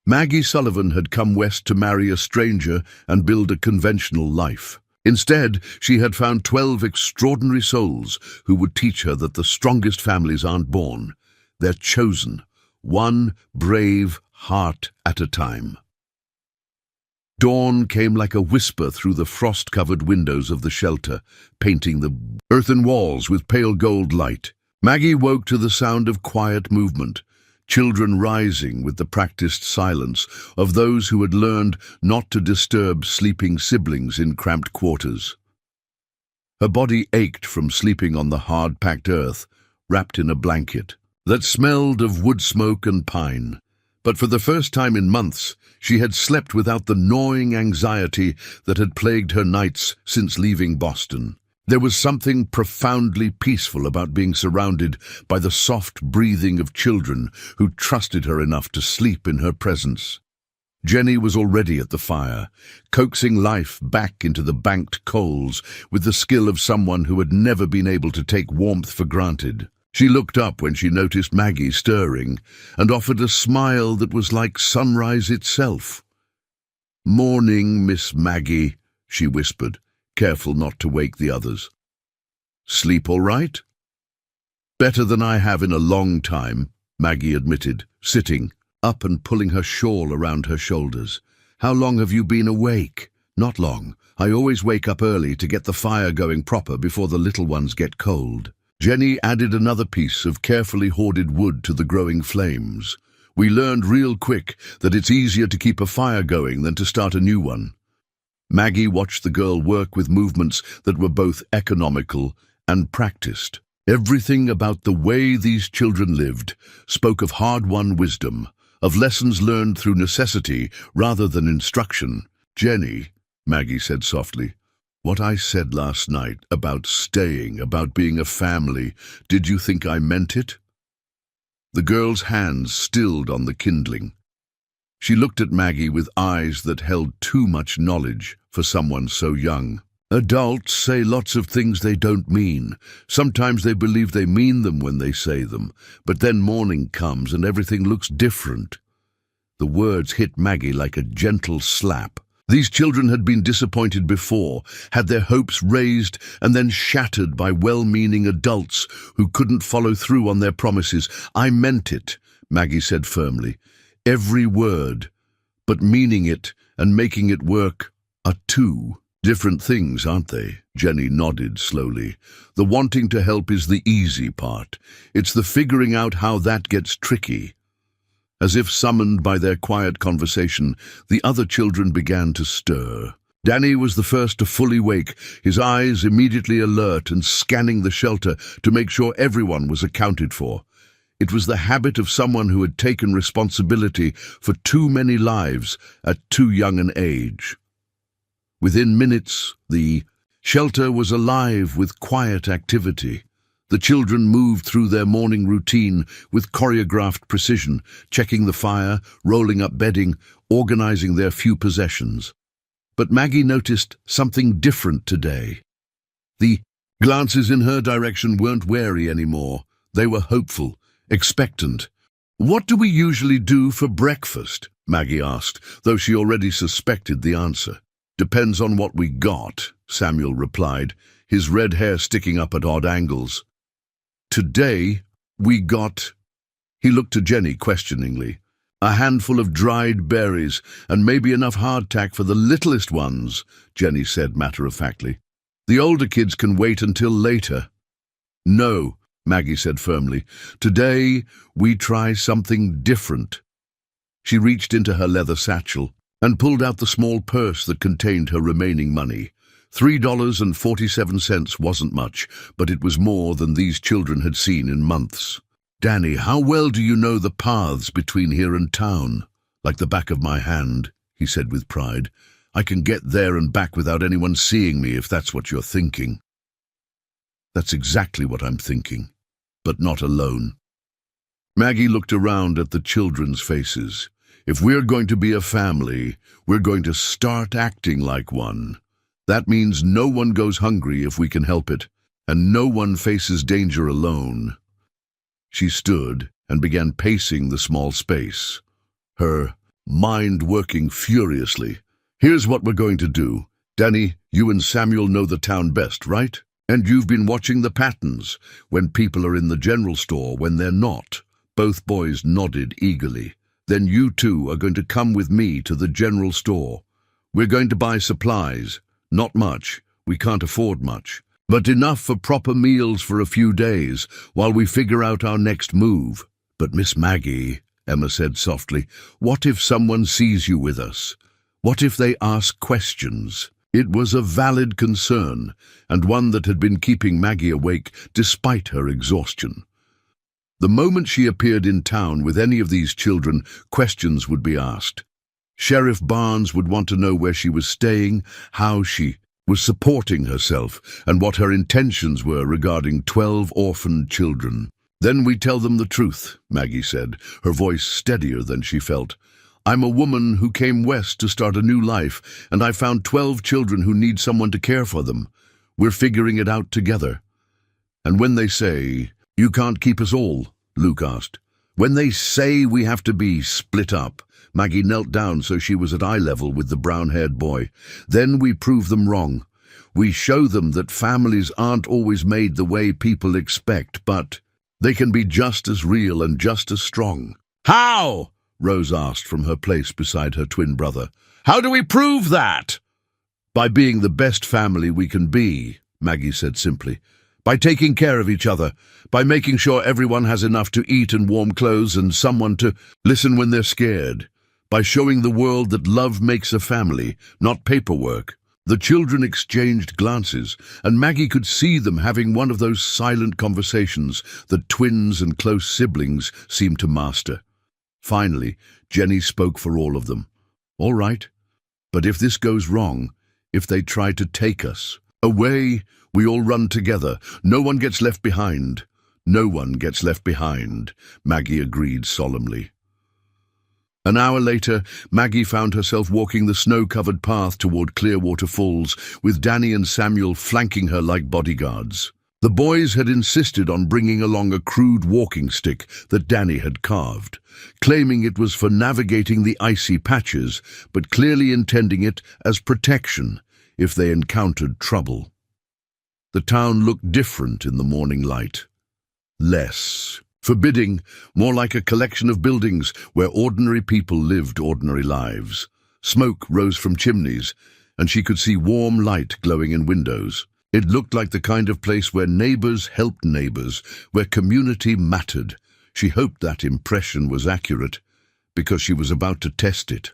Maggie Sullivan had come west to marry a stranger and build a conventional life. Instead, she had found 12 extraordinary souls who would teach her that the strongest families aren't born, they're chosen, one brave heart at a time. Dawn came like a whisper through the frost-covered windows of the shelter, painting the earthen walls with pale gold light. Maggie woke to the sound of quiet movement, children rising with the practiced silence of those who had learned not to disturb sleeping siblings in cramped quarters. Her body ached from sleeping on the hard-packed earth, wrapped in a blanket that smelled of wood smoke and pine. But for the first time in months, she had slept without the gnawing anxiety that had plagued her nights since leaving Boston. There was something profoundly peaceful about being surrounded by the soft breathing of children who trusted her enough to sleep in her presence. Jenny was already at the fire, coaxing life back into the banked coals with the skill of someone who had never been able to take warmth for granted. She looked up when she noticed Maggie stirring and offered a smile that was like sunrise itself. "Morning, Miss Maggie," she whispered, careful not to wake the others. "Sleep all right?" "Better than I have in a long time," Maggie admitted, sitting up and pulling her shawl around her shoulders. "How long have you been awake?" "Not long. I always wake up early to get the fire going proper before the little ones get cold." Jenny added another piece of carefully hoarded wood to the growing flames. "We learned real quick that it's easier to keep a fire going than to start a new one." Maggie watched the girl work with movements that were both economical and practiced. Everything about the way these children lived spoke of hard-won wisdom, of lessons learned through necessity rather than instruction. "Jenny," Maggie said softly, "what I said last night about staying, about being a family, did you think I meant it?" The girl's hands stilled on the kindling. She looked at Maggie with eyes that held too much knowledge for someone so young. "Adults say lots of things they don't mean. Sometimes they believe they mean them when they say them, but then morning comes and everything looks different." The words hit Maggie like a gentle slap. These children had been disappointed before, had their hopes raised and then shattered by well-meaning adults who couldn't follow through on their promises. "I meant it," Maggie said firmly. "Every word. But meaning it and making it work are two different things, aren't they?" Jenny nodded slowly. "The wanting to help is the easy part. It's the figuring out how that gets tricky." As if summoned by their quiet conversation, the other children began to stir. Danny was the first to fully wake, his eyes immediately alert and scanning the shelter to make sure everyone was accounted for. It was the habit of someone who had taken responsibility for too many lives at too young an age. Within minutes, the shelter was alive with quiet activity. The children moved through their morning routine with choreographed precision, checking the fire, rolling up bedding, organizing their few possessions. But Maggie noticed something different today. The glances in her direction weren't wary anymore. They were hopeful, expectant. "What do we usually do for breakfast?" Maggie asked, though she already suspected the answer. "Depends on what we got," Samuel replied, his red hair sticking up at odd angles. "Today, we got—" He looked to Jenny questioningly. "A handful of dried berries, and maybe enough hardtack for the littlest ones," Jenny said matter-of-factly. "The older kids can wait until later." "No," Maggie said firmly. "Today, we try something different." She reached into her leather satchel and pulled out the small purse that contained her remaining money. $3.47 wasn't much, but it was more than these children had seen in months. "Danny, how well do you know the paths between here and town?" "Like the back of my hand," he said with pride. "I can get there and back without anyone seeing me, if that's what you're thinking." "That's exactly what I'm thinking, but not alone." Maggie looked around at the children's faces. "If we're going to be a family, we're going to start acting like one. That means no one goes hungry if we can help it, and no one faces danger alone." She stood and began pacing the small space, her mind working furiously. "Here's what we're going to do. Danny, you and Samuel know the town best, right? And you've been watching the patterns, when people are in the general store, when they're not." Both boys nodded eagerly. "Then you two are going to come with me to the general store. We're going to buy supplies. Not much, we can't afford much, but enough for proper meals for a few days while we figure out our next move." "But Miss Maggie," Emma said softly, "what if someone sees you with us? What if they ask questions?" It was a valid concern, and one that had been keeping Maggie awake despite her exhaustion. The moment she appeared in town with any of these children, questions would be asked. Sheriff Barnes would want to know where she was staying, how she was supporting herself, and what her intentions were regarding 12 orphaned children. "Then we tell them the truth," Maggie said, her voice steadier than she felt. "I'm a woman who came west to start a new life, and I found 12 children who need someone to care for them. We're figuring it out together." "And when they say, 'You can't keep us all,'" Luke asked. "When they say we have to be split up," Maggie knelt down so she was at eye level with the brown-haired boy. "Then we prove them wrong. We show them that families aren't always made the way people expect, but they can be just as real and just as strong." "How?" Rose asked from her place beside her twin brother. "How do we prove that?" "By being the best family we can be," Maggie said simply. "By taking care of each other, by making sure everyone has enough to eat and warm clothes and someone to listen when they're scared. By showing the world that love makes a family, not paperwork." The children exchanged glances, and Maggie could see them having one of those silent conversations that twins and close siblings seem to master. Finally, Jenny spoke for all of them. "All right, but if this goes wrong, if they try to take us away, we all run together. No one gets left behind." "No one gets left behind," Maggie agreed solemnly. An hour later, Maggie found herself walking the snow-covered path toward Clearwater Falls, with Danny and Samuel flanking her like bodyguards. The boys had insisted on bringing along a crude walking stick that Danny had carved, claiming it was for navigating the icy patches, but clearly intending it as protection if they encountered trouble. The town looked different in the morning light. Less forbidding, more like a collection of buildings where ordinary people lived ordinary lives. Smoke rose from chimneys, and she could see warm light glowing in windows. It looked like the kind of place where neighbors helped neighbors, where community mattered. She hoped that impression was accurate, because she was about to test it.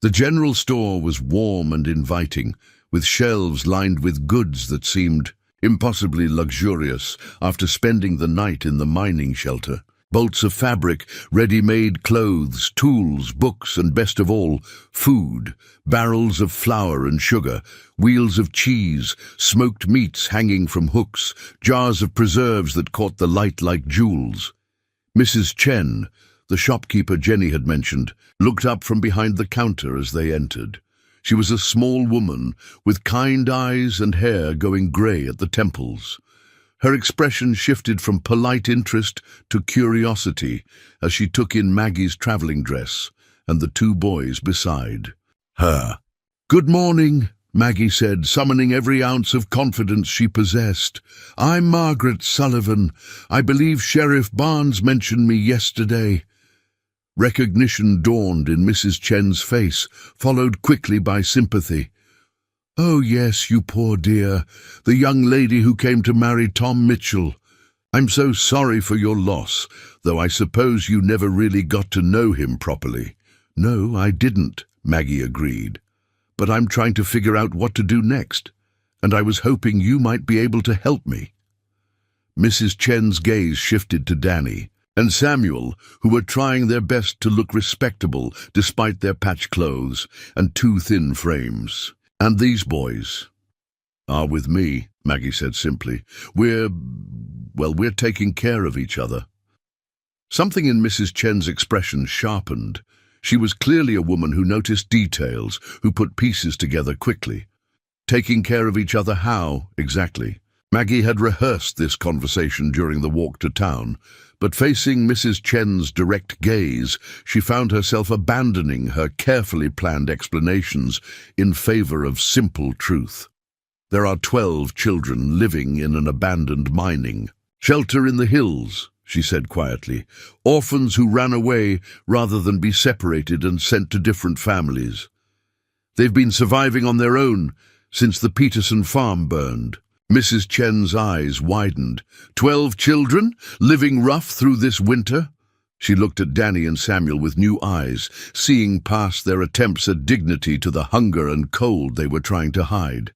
The general store was warm and inviting, with shelves lined with goods that seemed impossibly luxurious after spending the night in the mining shelter. Bolts of fabric, ready-made clothes, tools, books, and best of all, food, barrels of flour and sugar, wheels of cheese, smoked meats hanging from hooks, jars of preserves that caught the light like jewels. Mrs. Chen, the shopkeeper Jenny had mentioned, looked up from behind the counter as they entered. She was a small woman with kind eyes and hair going grey at the temples. Her expression shifted from polite interest to curiosity as she took in Maggie's travelling dress and the two boys beside her. "Good morning," Maggie said, summoning every ounce of confidence she possessed. "I'm Margaret Sullivan. I believe Sheriff Barnes mentioned me yesterday." Recognition dawned in Mrs. Chen's face, followed quickly by sympathy. "Oh yes, you poor dear, the young lady who came to marry Tom Mitchell. I'm so sorry for your loss, though I suppose you never really got to know him properly." "No, I didn't," Maggie agreed. "But I'm trying to figure out what to do next, and I was hoping you might be able to help me." Mrs. Chen's gaze shifted to Danny and Samuel, who were trying their best to look respectable despite their patched clothes and too thin frames. "And these boys are with me," Maggie said simply. We're taking care of each other." Something in Mrs. Chen's expression sharpened. She was clearly a woman who noticed details, who put pieces together quickly. Taking care of each other how, exactly? Maggie had rehearsed this conversation during the walk to town, but facing Mrs. Chen's direct gaze, she found herself abandoning her carefully planned explanations in favor of simple truth. "There are 12 children living in an abandoned mining shelter in the hills," she said quietly. "Orphans who ran away rather than be separated and sent to different families. They've been surviving on their own since the Peterson farm burned." Mrs. Chen's eyes widened. 12 children, living rough through this winter? She looked at Danny and Samuel with new eyes, seeing past their attempts at dignity to the hunger and cold they were trying to hide.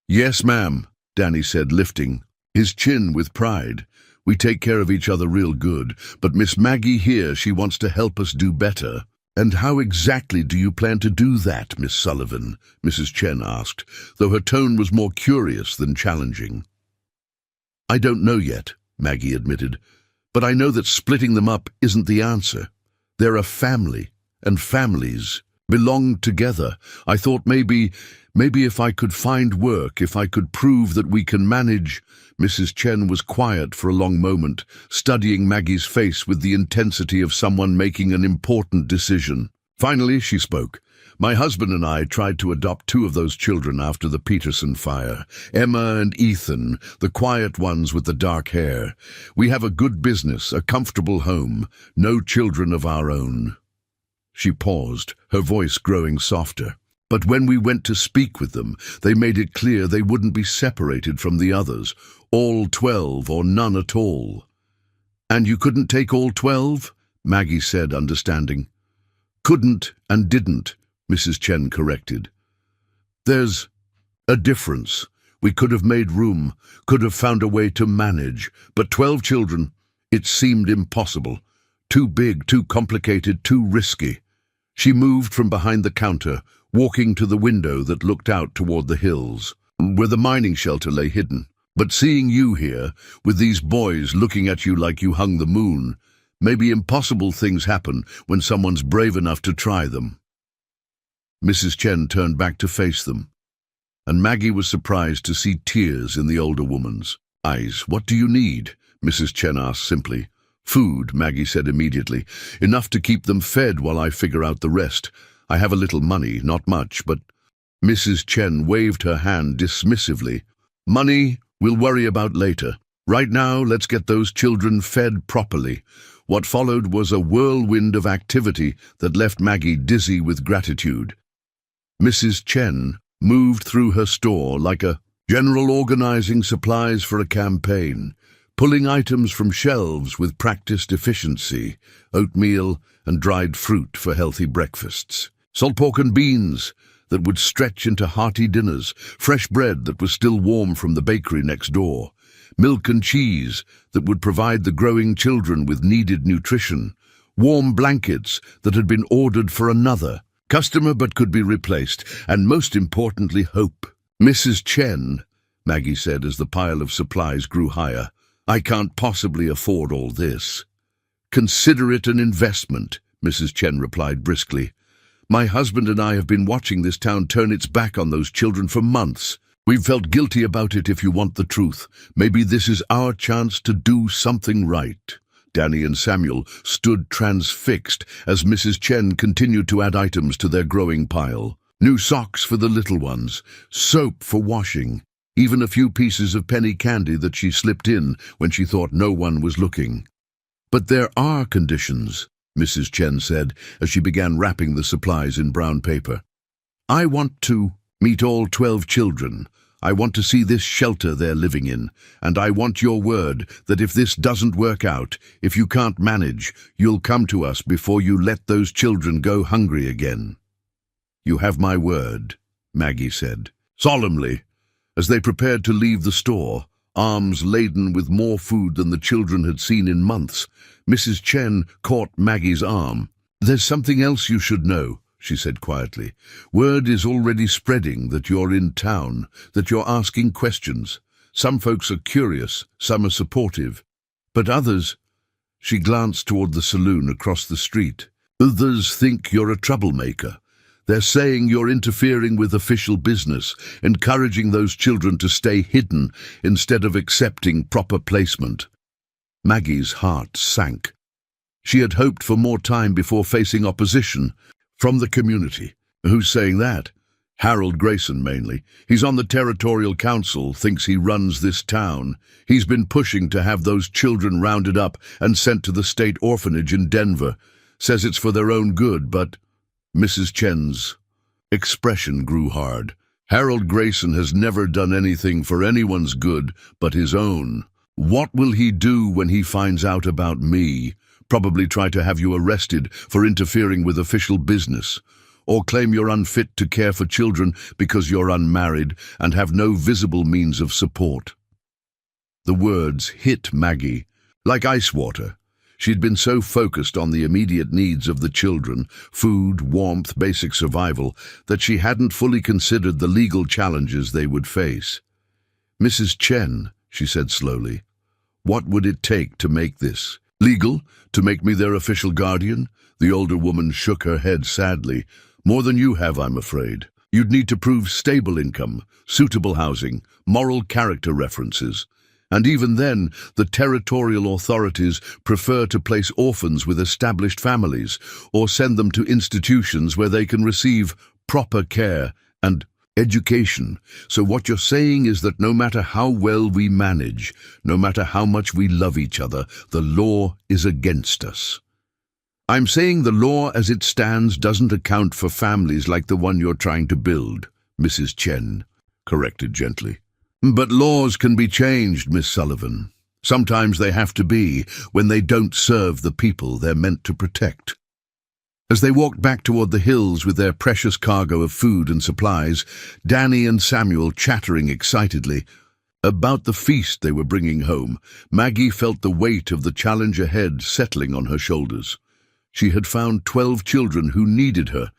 "Yes, ma'am," Danny said, lifting his chin with pride. "We take care of each other real good, but Miss Maggie here, she wants to help us do better." "And how exactly do you plan to do that, Miss Sullivan?" Mrs. Chen asked, though her tone was more curious than challenging. "I don't know yet," Maggie admitted, "but I know that splitting them up isn't the answer. They're a family, and families belong together. I thought maybe if I could find work, if I could prove that we can manage." Mrs. Chen was quiet for a long moment, studying Maggie's face with the intensity of someone making an important decision. Finally, she spoke. "My husband and I tried to adopt 2 of those children after the Peterson fire, Emma and Ethan, the quiet ones with the dark hair. We have a good business, a comfortable home, no children of our own." She paused, her voice growing softer. "But when we went to speak with them, they made it clear they wouldn't be separated from the others, all 12 or none at all." "And you couldn't take all 12? Maggie said, understanding. "Couldn't and didn't," Mrs. Chen corrected. "There's a difference. We could have made room, could have found a way to manage, but 12 children, it seemed impossible. Too big, too complicated, too risky." She moved from behind the counter, walking to the window that looked out toward the hills, where the mining shelter lay hidden. "But seeing you here, with these boys looking at you like you hung the moon, maybe impossible things happen when someone's brave enough to try them." Mrs. Chen turned back to face them, and Maggie was surprised to see tears in the older woman's eyes. "What do you need?" Mrs. Chen asked simply. "Food," Maggie said immediately. "Enough to keep them fed while I figure out the rest. I have a little money, not much, but—" Mrs. Chen waved her hand dismissively. "Money we'll worry about later. Right now, let's get those children fed properly." What followed was a whirlwind of activity that left Maggie dizzy with gratitude. Mrs. Chen moved through her store like a general organizing supplies for a campaign, pulling items from shelves with practiced efficiency, oatmeal and dried fruit for healthy breakfasts, salt pork and beans, that would stretch into hearty dinners, fresh bread that was still warm from the bakery next door, milk and cheese that would provide the growing children with needed nutrition, warm blankets that had been ordered for another customer but could be replaced, and most importantly, hope. "Mrs. Chen," Maggie said as the pile of supplies grew higher, "I can't possibly afford all this." "Consider it an investment," Mrs. Chen replied briskly. "My husband and I have been watching this town turn its back on those children for months. We've felt guilty about it, if you want the truth. Maybe this is our chance to do something right." Danny and Samuel stood transfixed as Mrs. Chen continued to add items to their growing pile. New socks for the little ones, soap for washing, even a few pieces of penny candy that she slipped in when she thought no one was looking. "But there are conditions," Mrs. Chen said as she began wrapping the supplies in brown paper. "I want to meet all 12 children. I want to see this shelter they're living in, and I want your word that if this doesn't work out, if you can't manage, you'll come to us before you let those children go hungry again." "You have my word," Maggie said, solemnly, as they prepared to leave the store, arms laden with more food than the children had seen in months. Mrs. Chen caught Maggie's arm. "There's something else you should know," she said quietly. "Word is already spreading that you're in town, that you're asking questions. Some folks are curious, some are supportive. But others—" she glanced toward the saloon across the street. "Others think you're a troublemaker. They're saying you're interfering with official business, encouraging those children to stay hidden instead of accepting proper placement." Maggie's heart sank. She had hoped for more time before facing opposition from the community. "Who's saying that?" "Harold Grayson, mainly. He's on the territorial council, thinks he runs this town. He's been pushing to have those children rounded up and sent to the state orphanage in Denver. Says it's for their own good, but—" Mrs. Chen's expression grew hard. "Harold Grayson has never done anything for anyone's good but his own. What will he do when he finds out about me? Probably try to have you arrested for interfering with official business, or claim you're unfit to care for children because you're unmarried and have no visible means of support." The words hit Maggie like ice water. She'd been so focused on the immediate needs of the children, food, warmth, basic survival, that she hadn't fully considered the legal challenges they would face. "Mrs. Chen," she said slowly, "what would it take to make this legal? To make me their official guardian?" The older woman shook her head sadly. "More than you have, I'm afraid. You'd need to prove stable income, suitable housing, moral character references. And even then, the territorial authorities prefer to place orphans with established families or send them to institutions where they can receive proper care and education. So what you're saying is that no matter how well we manage, no matter how much we love each other, the law is against us." "I'm saying the law as it stands doesn't account for families like the one you're trying to build," Mrs. Chen corrected gently. "But laws can be changed, Miss Sullivan. Sometimes they have to be when they don't serve the people they're meant to protect." As they walked back toward the hills with their precious cargo of food and supplies, Danny and Samuel chattering excitedly about the feast they were bringing home, Maggie felt the weight of the challenge ahead settling on her shoulders. She had found 12 children who needed her,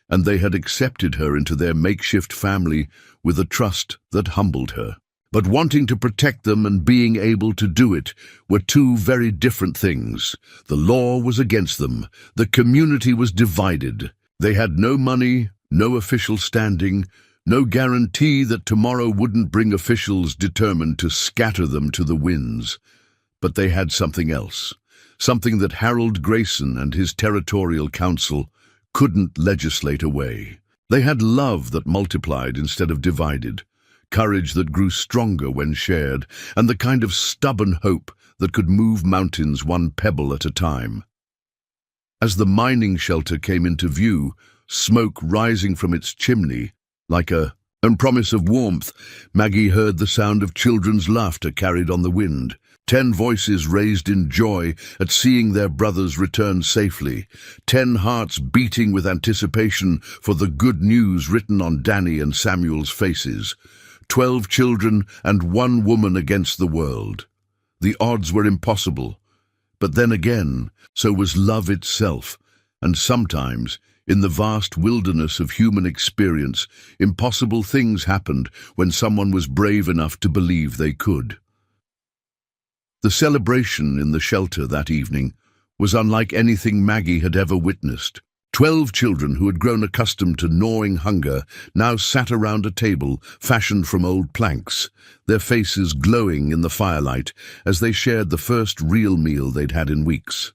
and they had accepted her into their makeshift family with a trust that humbled her. But wanting to protect them and being able to do it were two very different things. The law was against them. The community was divided. They had no money, no official standing, no guarantee that tomorrow wouldn't bring officials determined to scatter them to the winds. But they had something else, something that Harold Grayson and his territorial council couldn't legislate away. They had love that multiplied instead of divided, courage that grew stronger when shared, and the kind of stubborn hope that could move mountains one pebble at a time. As the mining shelter came into view, smoke rising from its chimney like a promise of warmth, Maggie heard the sound of children's laughter carried on the wind. 10 voices raised in joy at seeing their brothers return safely, 10 hearts beating with anticipation for the good news written on Danny and Samuel's faces. 12 children and 1 woman against the world. The odds were impossible. But then again, so was love itself, and sometimes, in the vast wilderness of human experience, impossible things happened when someone was brave enough to believe they could. The celebration in the shelter that evening was unlike anything Maggie had ever witnessed. 12 children who had grown accustomed to gnawing hunger now sat around a table fashioned from old planks, their faces glowing in the firelight as they shared the first real meal they'd had in weeks.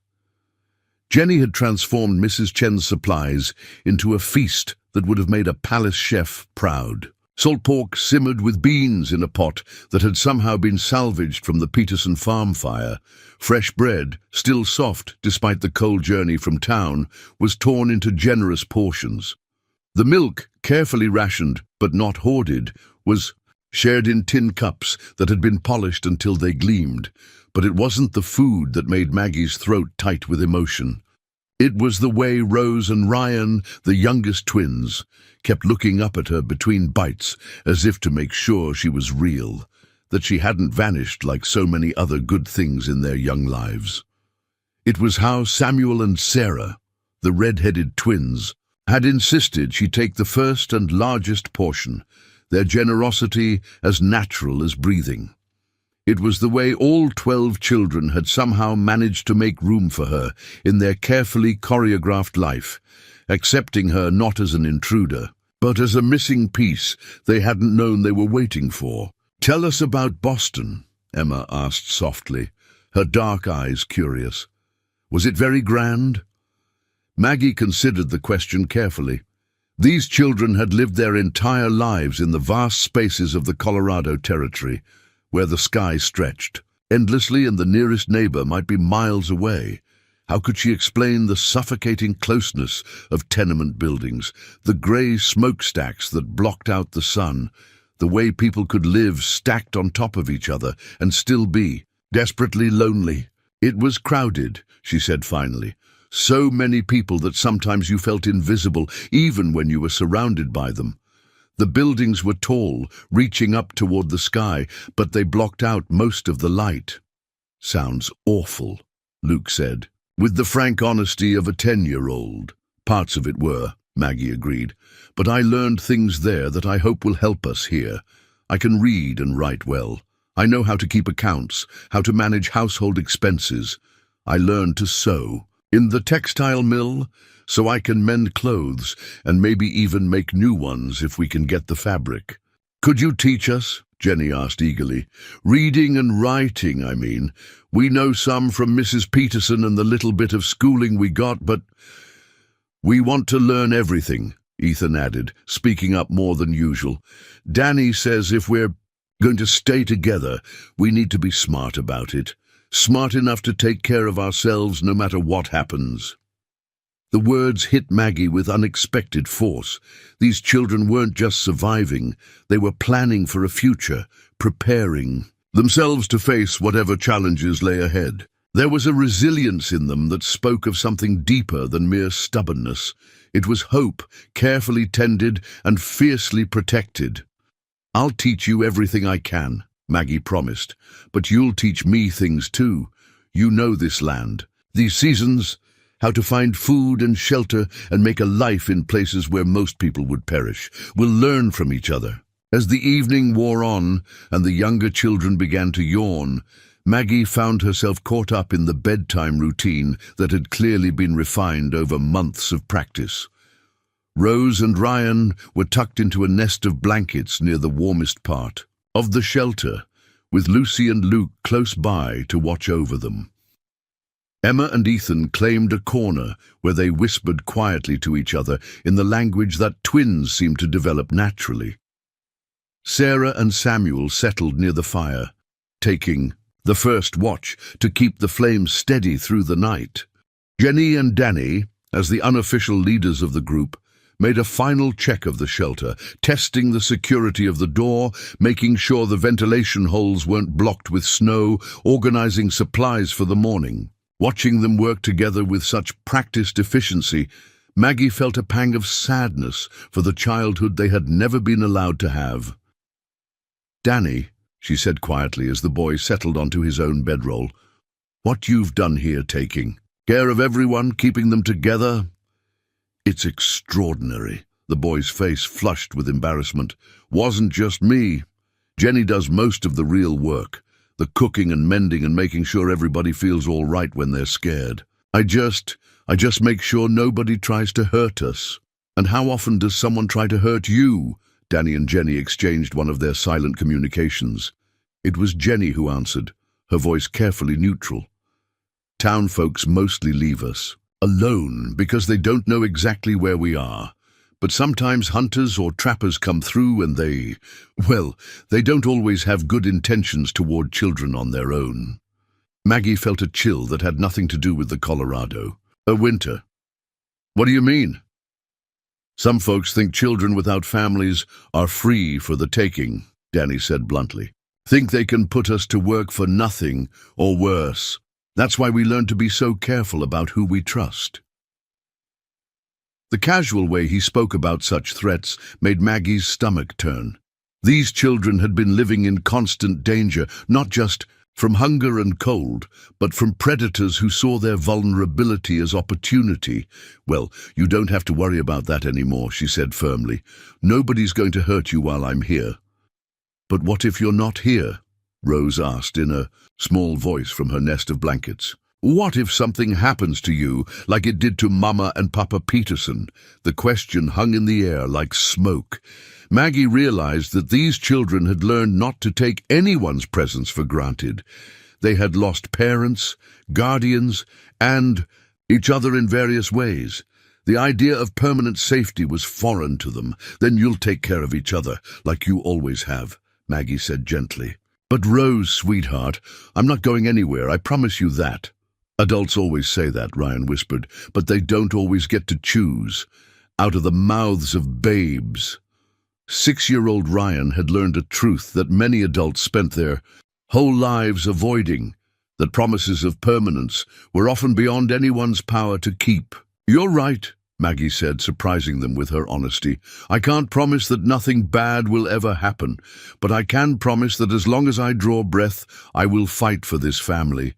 Jenny had transformed Mrs. Chen's supplies into a feast that would have made a palace chef proud. Salt pork simmered with beans in a pot that had somehow been salvaged from the Peterson farm fire. Fresh bread, still soft despite the cold journey from town, was torn into generous portions. The milk, carefully rationed but not hoarded, was shared in tin cups that had been polished until they gleamed. But it wasn't the food that made Maggie's throat tight with emotion. It was the way Rose and Ryan, the youngest twins, kept looking up at her between bites as if to make sure she was real, that she hadn't vanished like so many other good things in their young lives. It was how Samuel and Sarah, the red-headed twins, had insisted she take the first and largest portion, their generosity as natural as breathing. It was the way all 12 children had somehow managed to make room for her in their carefully choreographed life, accepting her not as an intruder, but as a missing piece they hadn't known they were waiting for. "Tell us about Boston," Emma asked softly, her dark eyes curious. "Was it very grand?" Maggie considered the question carefully. These children had lived their entire lives in the vast spaces of the Colorado Territory, where the sky stretched endlessly and the nearest neighbor might be miles away. How could she explain the suffocating closeness of tenement buildings, the gray smokestacks that blocked out the sun, the way people could live stacked on top of each other and still be desperately lonely? "It was crowded," she said finally. "So many people that sometimes you felt invisible even when you were surrounded by them. The buildings were tall, reaching up toward the sky, but they blocked out most of the light." "Sounds awful," Luke said, with the frank honesty of a 10-year-old. "Parts of it were," Maggie agreed, "but I learned things there that I hope will help us here. I can read and write well. I know how to keep accounts, how to manage household expenses. I learned to sew in the textile mill, so I can mend clothes and maybe even make new ones if we can get the fabric." "Could you teach us?" Jenny asked eagerly. "Reading and writing, I mean. We know some from Mrs. Peterson and the little bit of schooling we got, but—" "We want to learn everything," Ethan added, speaking up more than usual. "Danny says if we're going to stay together, we need to be smart about it. Smart enough to take care of ourselves no matter what happens." The words hit Maggie with unexpected force. These children weren't just surviving, they were planning for a future, preparing themselves to face whatever challenges lay ahead. There was a resilience in them that spoke of something deeper than mere stubbornness. It was hope, carefully tended and fiercely protected. "I'll teach you everything I can," Maggie promised, "but you'll teach me things too. You know this land, these seasons, how to find food and shelter and make a life in places where most people would perish. We'll learn from each other." As the evening wore on and the younger children began to yawn, Maggie found herself caught up in the bedtime routine that had clearly been refined over months of practice. Rose and Ryan were tucked into a nest of blankets near the warmest part of the shelter, with Lucy and Luke close by to watch over them. Emma and Ethan claimed a corner where they whispered quietly to each other in the language that twins seemed to develop naturally. Sarah and Samuel settled near the fire, taking the first watch to keep the flames steady through the night. Jenny and Danny, as the unofficial leaders of the group, made a final check of the shelter, testing the security of the door, making sure the ventilation holes weren't blocked with snow, organizing supplies for the morning. Watching them work together with such practiced efficiency, Maggie felt a pang of sadness for the childhood they had never been allowed to have. "Danny," she said quietly as the boy settled onto his own bedroll, "what you've done here, taking care of everyone, keeping them together, it's extraordinary." The boy's face flushed with embarrassment. "Wasn't just me. Jenny does most of the real work, the cooking and mending and making sure everybody feels all right when they're scared. I just make sure nobody tries to hurt us." "And how often does someone try to hurt you?" Danny and Jenny exchanged one of their silent communications. It was Jenny who answered, her voice carefully neutral. "Town folks mostly leave us alone because they don't know exactly where we are. But sometimes hunters or trappers come through and they don't always have good intentions toward children on their own." Maggie felt a chill that had nothing to do with the Colorado. "A winter. What do you mean?" "Some folks think children without families are free for the taking," Danny said bluntly. "Think they can put us to work for nothing or worse. That's why we learn to be so careful about who we trust." The casual way he spoke about such threats made Maggie's stomach turn. These children had been living in constant danger, not just from hunger and cold, but from predators who saw their vulnerability as opportunity. "Well, you don't have to worry about that anymore," she said firmly. "Nobody's going to hurt you while I'm here." "But what if you're not here?" Rose asked in a small voice from her nest of blankets. "What if something happens to you like it did to Mama and Papa Peterson?" The question hung in the air like smoke. Maggie realized that these children had learned not to take anyone's presence for granted. They had lost parents, guardians, and each other in various ways. The idea of permanent safety was foreign to them. "Then you'll take care of each other, like you always have," Maggie said gently. "But Rose, sweetheart, I'm not going anywhere, I promise you that." "Adults always say that," Ryan whispered, "but they don't always get to choose. Out of the mouths of babes." 6-year-old Ryan had learned a truth that many adults spent their whole lives avoiding, that promises of permanence were often beyond anyone's power to keep. "You're right," Maggie said, surprising them with her honesty. "I can't promise that nothing bad will ever happen, but I can promise that as long as I draw breath, I will fight for this family.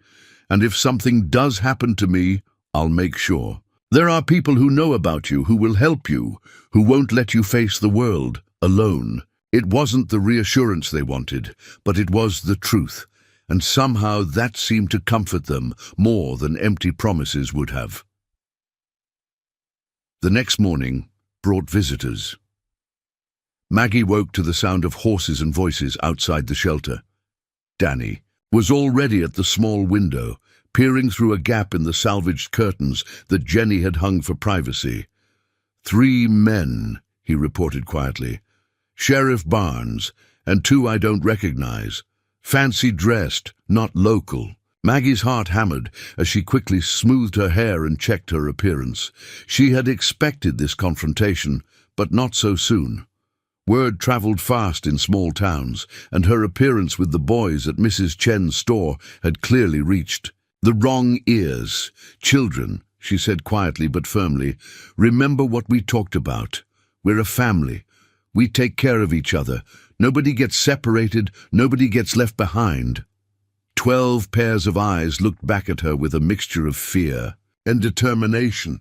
And if something does happen to me, I'll make sure. There are people who know about you, who will help you, who won't let you face the world alone." It wasn't the reassurance they wanted, but it was the truth, and somehow that seemed to comfort them more than empty promises would have. The next morning brought visitors. Maggie woke to the sound of horses and voices outside the shelter. Danny was already at the small window, peering through a gap in the salvaged curtains that Jenny had hung for privacy. "3 men," he reported quietly. "Sheriff Barnes, and 2 I don't recognize. Fancy dressed, not local." Maggie's heart hammered as she quickly smoothed her hair and checked her appearance. She had expected this confrontation, but not so soon. Word traveled fast in small towns, and her appearance with the boys at Mrs. Chen's store had clearly reached the wrong ears. "Children," she said quietly but firmly, "remember what we talked about. We're a family. We take care of each other. Nobody gets separated, nobody gets left behind." 12 pairs of eyes looked back at her with a mixture of fear and determination.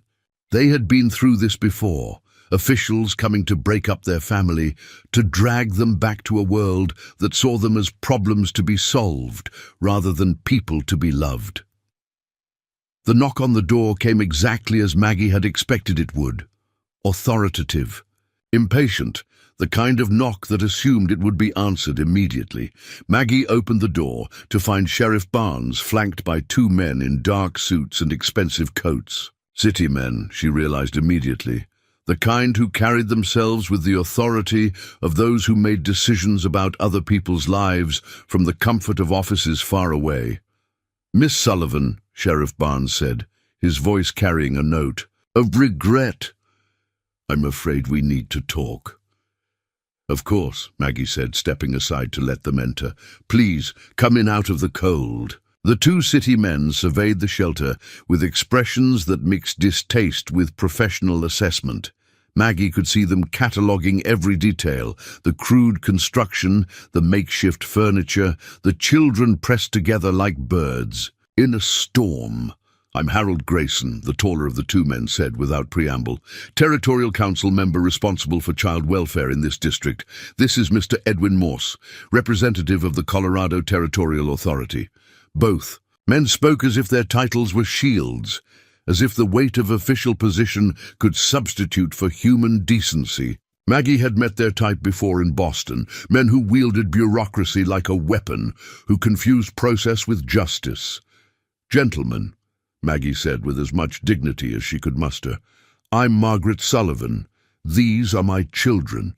They had been through this before, officials coming to break up their family, to drag them back to a world that saw them as problems to be solved rather than people to be loved. The knock on the door came exactly as Maggie had expected it would. Authoritative, impatient, the kind of knock that assumed it would be answered immediately. Maggie opened the door to find Sheriff Barnes flanked by 2 men in dark suits and expensive coats. City men, she realized immediately, the kind who carried themselves with the authority of those who made decisions about other people's lives from the comfort of offices far away. "Miss Sullivan," Sheriff Barnes said, his voice carrying a note of regret. I'm afraid we need to talk. Of course, Maggie said, stepping aside to let them enter. Please, come in out of the cold. The two city men surveyed the shelter with expressions that mixed distaste with professional assessment. Maggie could see them cataloguing every detail, the crude construction, the makeshift furniture, the children pressed together like birds. In a storm. I'm Harold Grayson, the taller of the two men said without preamble. Territorial Council member responsible for child welfare in this district. This is Mr. Edwin Morse, representative of the Colorado Territorial Authority. Both men spoke as if their titles were shields, as if the weight of official position could substitute for human decency. Maggie had met their type before in Boston, men who wielded bureaucracy like a weapon, who confused process with justice. Gentlemen, Maggie said with as much dignity as she could muster, I'm Margaret Sullivan. These are my children.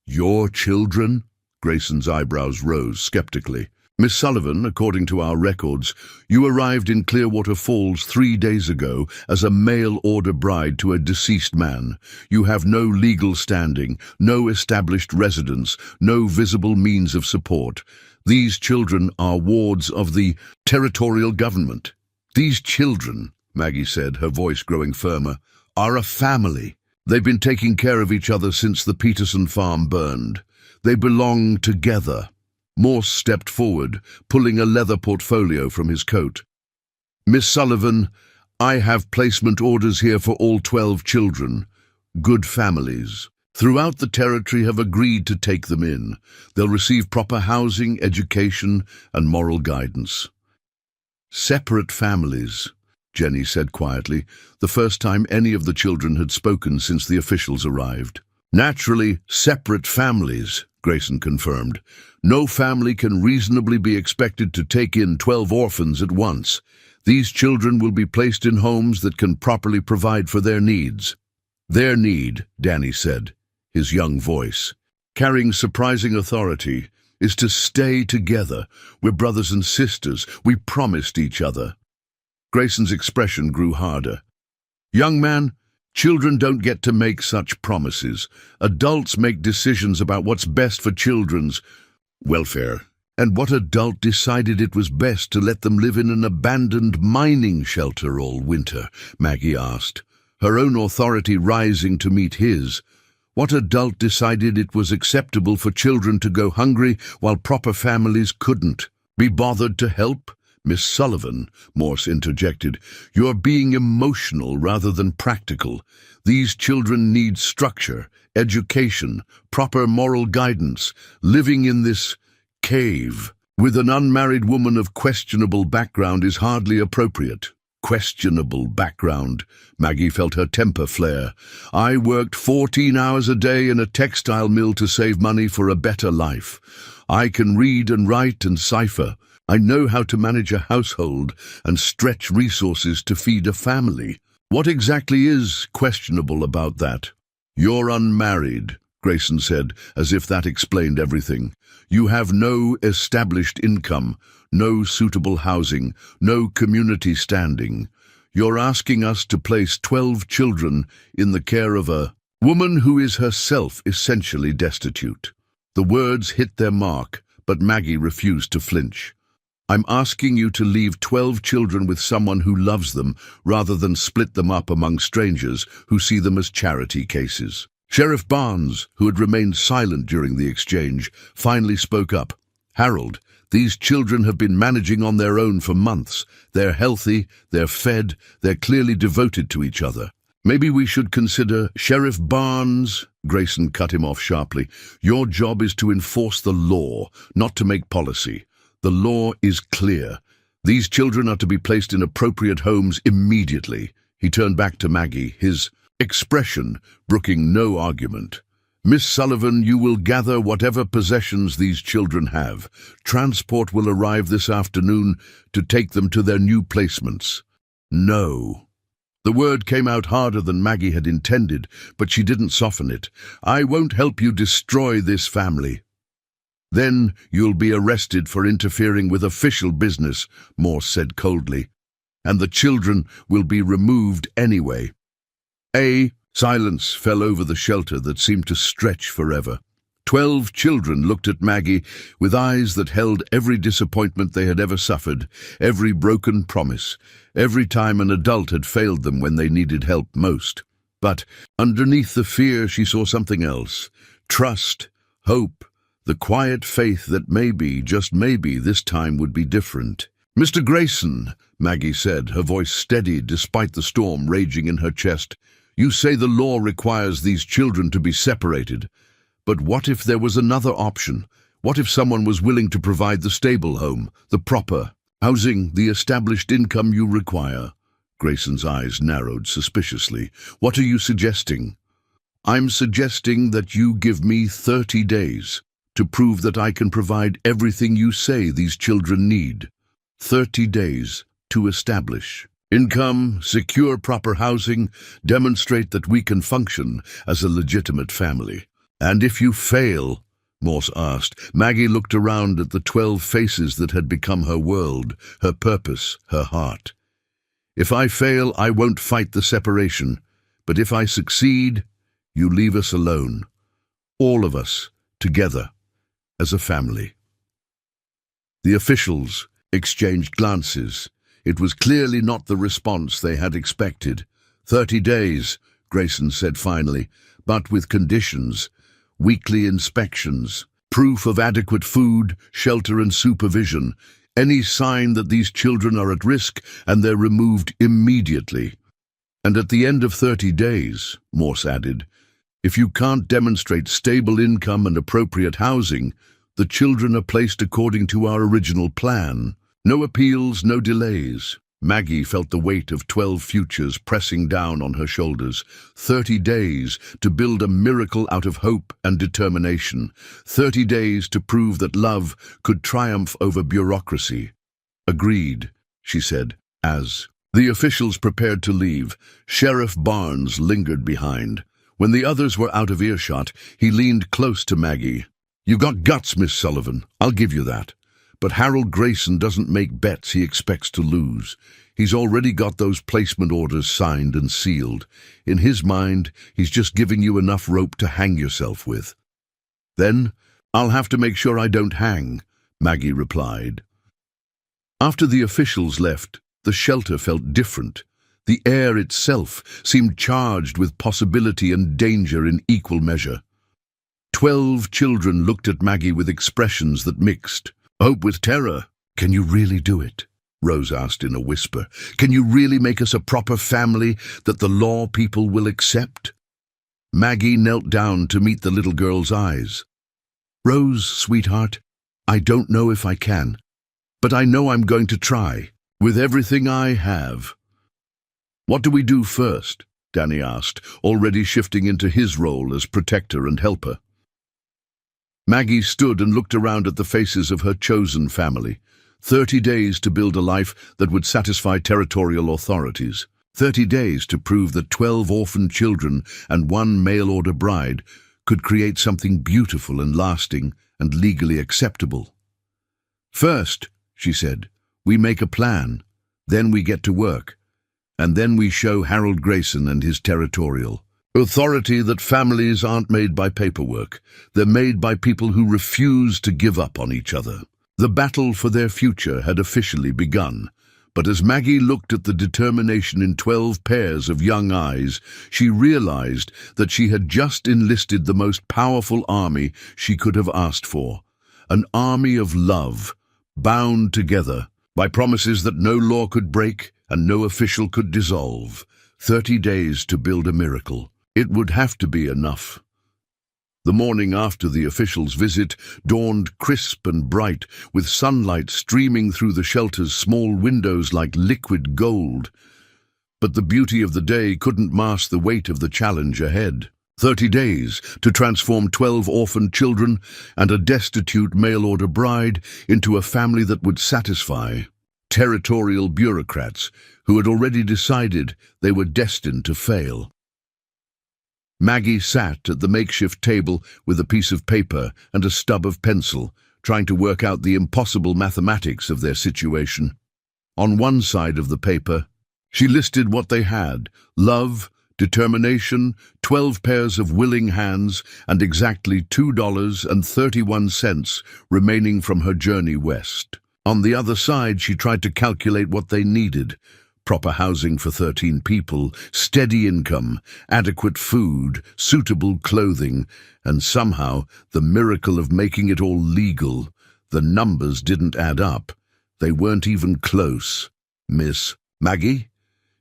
Your children? Grayson's eyebrows rose skeptically. Miss Sullivan, according to our records, you arrived in Clearwater Falls 3 days ago as a mail-order bride to a deceased man. You have no legal standing, no established residence, no visible means of support. These children are wards of the territorial government. These children, Maggie said, her voice growing firmer, are a family. They've been taking care of each other since the Peterson farm burned. They belong together. Morse stepped forward, pulling a leather portfolio from his coat. Miss Sullivan, I have placement orders here for all 12 children. Good families. Throughout the territory have agreed to take them in. They'll receive proper housing, education, and moral guidance. Separate families, Jenny said quietly, the first time any of the children had spoken since the officials arrived. Naturally, separate families, Grayson confirmed. No family can reasonably be expected to take in 12 orphans at once. These children will be placed in homes that can properly provide for their needs. Their need, Danny said, his young voice, carrying surprising authority, is to stay together. We're brothers and sisters. We promised each other. Grayson's expression grew harder. Young man, children don't get to make such promises. Adults make decisions about what's best for children's welfare. And what adult decided it was best to let them live in an abandoned mining shelter all winter? Maggie asked, her own authority rising to meet his. What adult decided it was acceptable for children to go hungry while proper families couldn't? Be bothered to help? Miss Sullivan, Morse interjected, you're being emotional rather than practical. These children need structure, education, proper moral guidance. Living in this cave with an unmarried woman of questionable background is hardly appropriate. Questionable background. Maggie felt her temper flare. I worked 14 hours a day in a textile mill to save money for a better life. I can read and write and cipher. I know how to manage a household and stretch resources to feed a family. What exactly is questionable about that? You're unmarried, Grayson said, as if that explained everything. You have no established income, no suitable housing, no community standing. You're asking us to place 12 children in the care of a woman who is herself essentially destitute. The words hit their mark, but Maggie refused to flinch. I'm asking you to leave 12 children with someone who loves them rather than split them up among strangers who see them as charity cases. Sheriff Barnes, who had remained silent during the exchange, finally spoke up. Harold, these children have been managing on their own for months. They're healthy, they're fed, they're clearly devoted to each other. Maybe we should consider Sheriff Barnes. Grayson cut him off sharply. Your job is to enforce the law, not to make policy. The law is clear. These children are to be placed in appropriate homes immediately. He turned back to Maggie, his expression brooking no argument. Miss Sullivan, you will gather whatever possessions these children have. Transport will arrive this afternoon to take them to their new placements. No. The word came out harder than Maggie had intended, but she didn't soften it. I won't help you destroy this family. Then you'll be arrested for interfering with official business, Morse said coldly, and the children will be removed anyway. A Silence fell over the shelter that seemed to stretch forever. 12 children looked at Maggie with eyes that held every disappointment they had ever suffered, every broken promise, every time an adult had failed them when they needed help most. But underneath the fear she saw something else: trust, hope, the quiet faith that maybe, just maybe, this time would be different. "Mr. Grayson," Maggie said, her voice steady despite the storm raging in her chest, "you say the law requires these children to be separated. But what if there was another option? What if someone was willing to provide the stable home, the proper housing, the established income you require?" Grayson's eyes narrowed suspiciously. "What are you suggesting?" "I'm suggesting that you give me 30 days to prove that I can provide everything you say these children need. 30 days to establish income, secure proper housing, demonstrate that we can function as a legitimate family." "And if you fail?" Morse asked. Maggie looked around at the 12 faces that had become her world, her purpose, her heart. "If I fail, I won't fight the separation. But if I succeed, you leave us alone. All of us, together, as a family." The officials exchanged glances. It was clearly not the response they had expected. 30 days, Grayson said finally, but with conditions. Weekly inspections, proof of adequate food, shelter and supervision, any sign that these children are at risk, and they're removed immediately. "And at the end of 30 days, Morse added, if you can't demonstrate stable income and appropriate housing, the children are placed according to our original plan. No appeals, no delays." Maggie felt the weight of 12 futures pressing down on her shoulders. 30 days to build a miracle out of hope and determination. 30 days to prove that love could triumph over bureaucracy. "Agreed," she said, as the officials prepared to leave. Sheriff Barnes lingered behind. When the others were out of earshot, he leaned close to Maggie. "You got guts, Miss Sullivan, I'll give you that. But Harold Grayson doesn't make bets he expects to lose. He's already got those placement orders signed and sealed. In his mind, he's just giving you enough rope to hang yourself with." "Then I'll have to make sure I don't hang," Maggie replied. After the officials left, the shelter felt different. The air itself seemed charged with possibility and danger in equal measure. 12 children looked at Maggie with expressions that mixed. Hope with terror. "Can you really do it?" Rose asked in a whisper. "Can you really make us a proper family that the law people will accept?" Maggie knelt down to meet the little girl's eyes. "Rose, sweetheart, I don't know if I can, but I know I'm going to try, with everything I have." "What do we do first?" Danny asked, already shifting into his role as protector and helper. Maggie stood and looked around at the faces of her chosen family. 30 days to build a life that would satisfy territorial authorities. 30 days to prove that 12 orphaned children and 1 mail-order bride could create something beautiful and lasting and legally acceptable. "First," she said, "we make a plan, then we get to work, and then we show Harold Grayson and his territorial authority that families aren't made by paperwork. They're made by people who refuse to give up on each other." The battle for their future had officially begun, but as Maggie looked at the determination in 12 pairs of young eyes, she realized that she had just enlisted the most powerful army she could have asked for. An army of love, bound together by promises that no law could break and no official could dissolve. 30 days to build a miracle. It would have to be enough. The morning after the official's visit dawned crisp and bright, with sunlight streaming through the shelter's small windows like liquid gold. But the beauty of the day couldn't mask the weight of the challenge ahead. 30 days to transform 12 orphaned children and a destitute mail-order bride into a family that would satisfy territorial bureaucrats who had already decided they were destined to fail. Maggie sat at the makeshift table with a piece of paper and a stub of pencil, trying to work out the impossible mathematics of their situation. On one side of the paper, she listed what they had: love, determination, 12 pairs of willing hands, and exactly $2.31 remaining from her journey west. On the other side, she tried to calculate what they needed: proper housing for 13 people, steady income, adequate food, suitable clothing, and somehow the miracle of making it all legal. The numbers didn't add up. They weren't even close. Miss Maggie?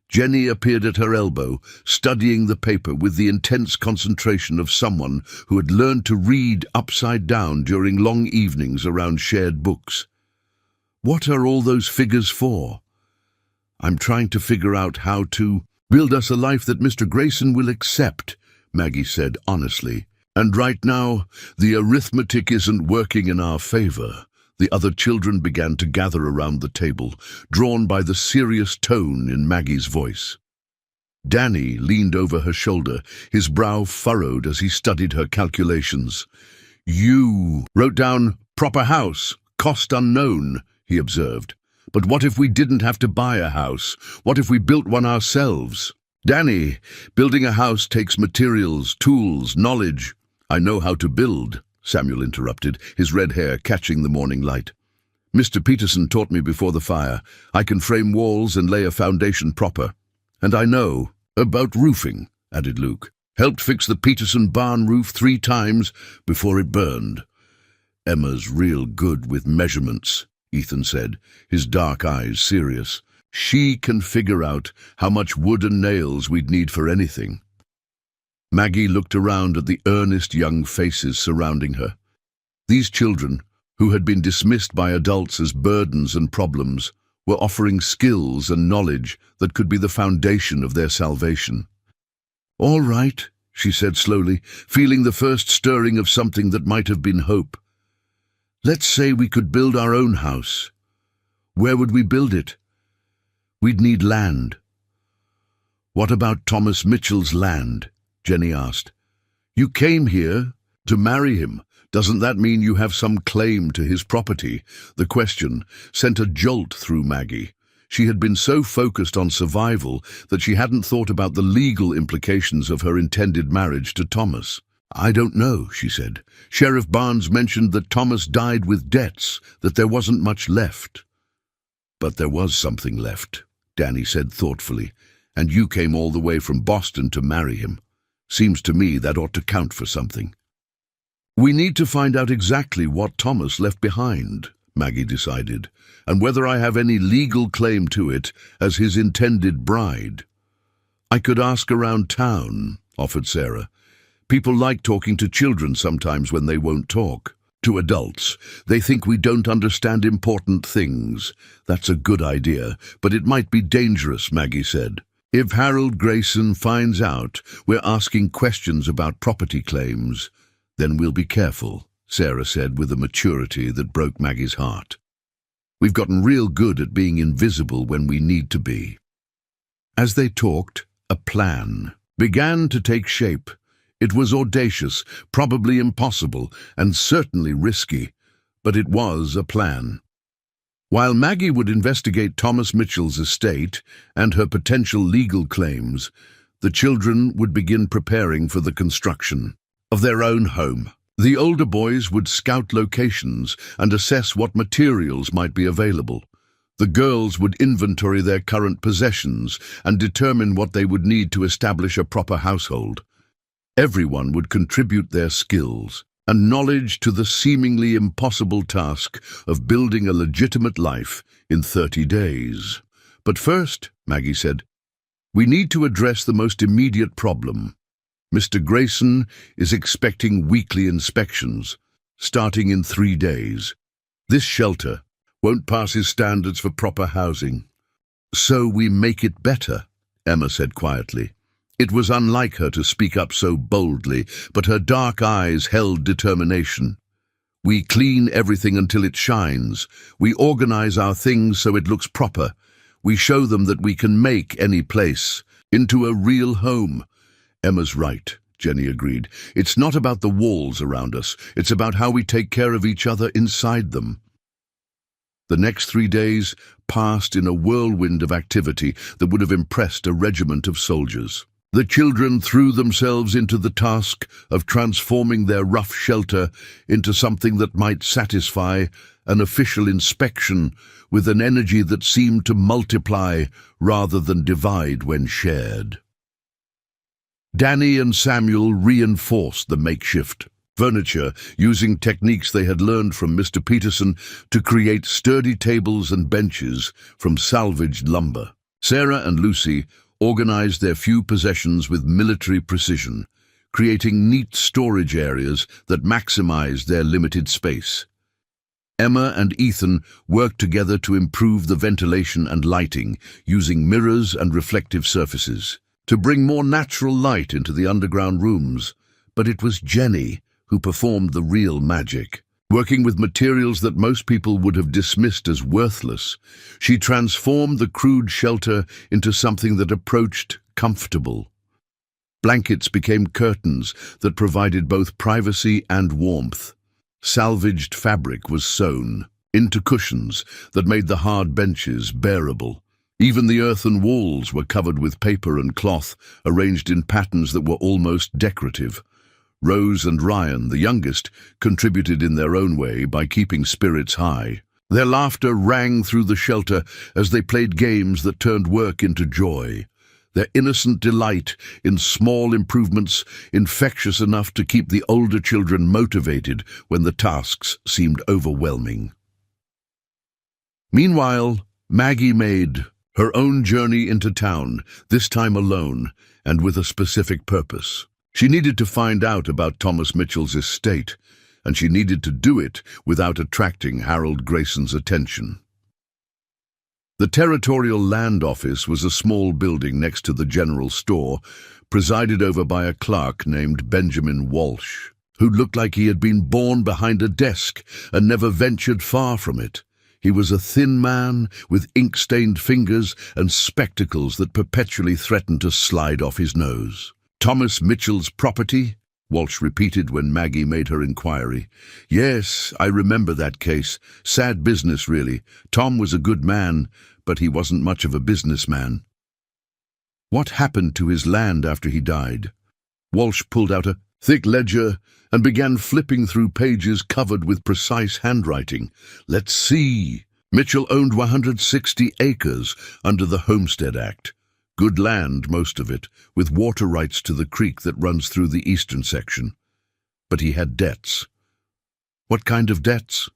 Jenny appeared at her elbow, studying the paper with the intense concentration of someone who had learned to read upside down during long evenings around shared books. What are all those figures for? I'm trying to figure out how to build us a life that Mr. Grayson will accept, Maggie said honestly. And right now, the arithmetic isn't working in our favor. The other children began to gather around the table, drawn by the serious tone in Maggie's voice. Danny leaned over her shoulder, his brow furrowed as he studied her calculations. "You wrote down proper house, cost unknown," he observed. "But what if we didn't have to buy a house? What if we built one ourselves?" "Danny, building a house takes materials, tools, knowledge." "I know how to build," Samuel interrupted, his red hair catching the morning light. "Mr. Peterson taught me before the fire. I can frame walls and lay a foundation proper. And I know about roofing," added Luke. "Helped fix the Peterson barn roof 3 times before it burned." "Emma's real good with measurements," Ethan said, his dark eyes serious. "She can figure out how much wood and nails we'd need for anything." Maggie looked around at the earnest young faces surrounding her. These children, who had been dismissed by adults as burdens and problems, were offering skills and knowledge that could be the foundation of their salvation. "All right," she said slowly, feeling the first stirring of something that might have been hope. "Let's say we could build our own house. Where would we build it? We'd need land." "What about Thomas Mitchell's land?" Jenny asked. "You came here to marry him. Doesn't that mean you have some claim to his property?" The question sent a jolt through Maggie. She had been so focused on survival that she hadn't thought about the legal implications of her intended marriage to Thomas. "I don't know," she said. "Sheriff Barnes mentioned that Thomas died with debts, that there wasn't much left." "But there was something left," Danny said thoughtfully, "and you came all the way from Boston to marry him. Seems to me that ought to count for something." "We need to find out exactly what Thomas left behind," Maggie decided, "and whether I have any legal claim to it as his intended bride." "I could ask around town," offered Sarah. "People like talking to children sometimes when they won't talk. To adults, they think we don't understand important things." "That's a good idea, but it might be dangerous," Maggie said. "If Harold Grayson finds out we're asking questions about property claims, then we'll be careful," Sarah said with a maturity that broke Maggie's heart. "We've gotten real good at being invisible when we need to be." As they talked, a plan began to take shape. It was audacious, probably impossible, and certainly risky, but it was a plan. While Maggie would investigate Thomas Mitchell's estate and her potential legal claims, the children would begin preparing for the construction of their own home. The older boys would scout locations and assess what materials might be available. The girls would inventory their current possessions and determine what they would need to establish a proper household. Everyone would contribute their skills and knowledge to the seemingly impossible task of building a legitimate life in 30 days. "But first," Maggie said, "we need to address the most immediate problem. Mr. Grayson is expecting weekly inspections, starting in 3 days. This shelter won't pass his standards for proper housing." "So we make it better," Emma said quietly. It was unlike her to speak up so boldly, but her dark eyes held determination. "We clean everything until it shines. We organize our things so it looks proper. We show them that we can make any place into a real home." "Emma's right," Jenny agreed. "It's not about the walls around us. It's about how we take care of each other inside them." The next 3 days passed in a whirlwind of activity that would have impressed a regiment of soldiers. The children threw themselves into the task of transforming their rough shelter into something that might satisfy an official inspection with an energy that seemed to multiply rather than divide when shared. Danny and Samuel reinforced the makeshift furniture using techniques they had learned from Mr. Peterson to create sturdy tables and benches from salvaged lumber. Sarah and Lucy organized their few possessions with military precision, creating neat storage areas that maximized their limited space. Emma and Ethan worked together to improve the ventilation and lighting, using mirrors and reflective surfaces to bring more natural light into the underground rooms. But it was Jenny who performed the real magic. Working with materials that most people would have dismissed as worthless, she transformed the crude shelter into something that approached comfortable. Blankets became curtains that provided both privacy and warmth. Salvaged fabric was sewn into cushions that made the hard benches bearable. Even the earthen walls were covered with paper and cloth, arranged in patterns that were almost decorative. Rose and Ryan, the youngest, contributed in their own way by keeping spirits high. Their laughter rang through the shelter as they played games that turned work into joy. Their innocent delight in small improvements infectious enough to keep the older children motivated when the tasks seemed overwhelming. Meanwhile, Maggie made her own journey into town, this time alone and with a specific purpose. She needed to find out about Thomas Mitchell's estate, and she needed to do it without attracting Harold Grayson's attention. The Territorial Land Office was a small building next to the general store, presided over by a clerk named Benjamin Walsh, who looked like he had been born behind a desk and never ventured far from it. He was a thin man with ink-stained fingers and spectacles that perpetually threatened to slide off his nose. Thomas Mitchell's property? Walsh repeated when Maggie made her inquiry. Yes, I remember that case. Sad business, really. Tom was a good man, but he wasn't much of a businessman. What happened to his land after he died? Walsh pulled out a thick ledger and began flipping through pages covered with precise handwriting. Let's see. Mitchell owned 160 acres under the Homestead Act. Good land, most of it, with water rights to the creek that runs through the eastern section. But he had debts. What kind of debts?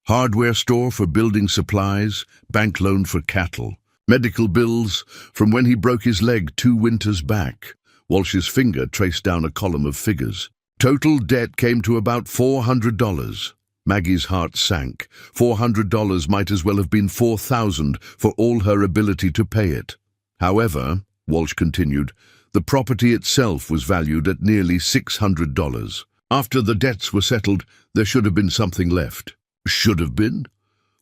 Hardware store for building supplies, bank loan for cattle, medical bills from when he broke his leg 2 winters back. Walsh's finger traced down a column of figures. Total debt came to about $400. Maggie's heart sank. $400 might as well have been $4,000 for all her ability to pay it. However, Walsh continued, the property itself was valued at nearly $600. After the debts were settled, there should have been something left. Should have been?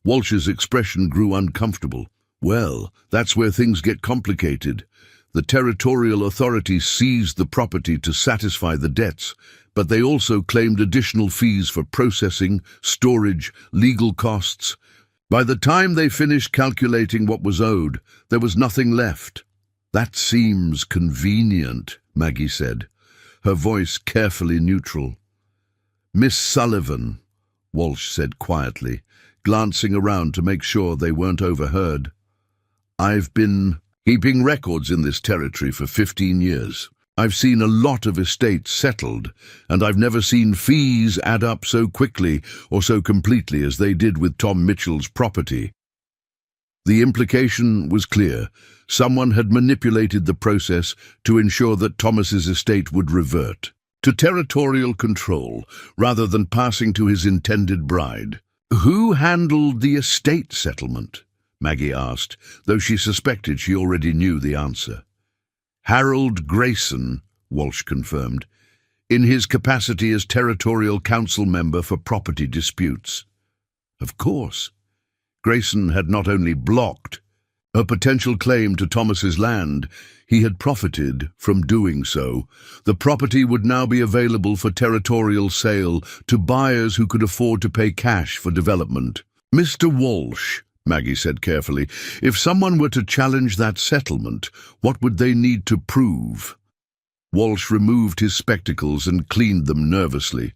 Walsh's expression grew uncomfortable. Well, that's where things get complicated. The territorial authorities seized the property to satisfy the debts, but they also claimed additional fees for processing, storage, legal costs. By the time they finished calculating what was owed, there was nothing left. That seems convenient, Maggie said, her voice carefully neutral. Miss Sullivan, Walsh said quietly, glancing around to make sure they weren't overheard. I've been keeping records in this territory for 15 years. I've seen a lot of estates settled, and I've never seen fees add up so quickly or so completely as they did with Tom Mitchell's property. The implication was clear. Someone had manipulated the process to ensure that Thomas's estate would revert to territorial control rather than passing to his intended bride. Who handled the estate settlement? Maggie asked, though she suspected she already knew the answer. Harold Grayson, Walsh confirmed, in his capacity as Territorial Council member for property disputes. Of course. Grayson had not only blocked a potential claim to Thomas's land, he had profited from doing so. The property would now be available for territorial sale to buyers who could afford to pay cash for development. Mr. Walsh, Maggie said carefully. If someone were to challenge that settlement, what would they need to prove? Walsh removed his spectacles and cleaned them nervously.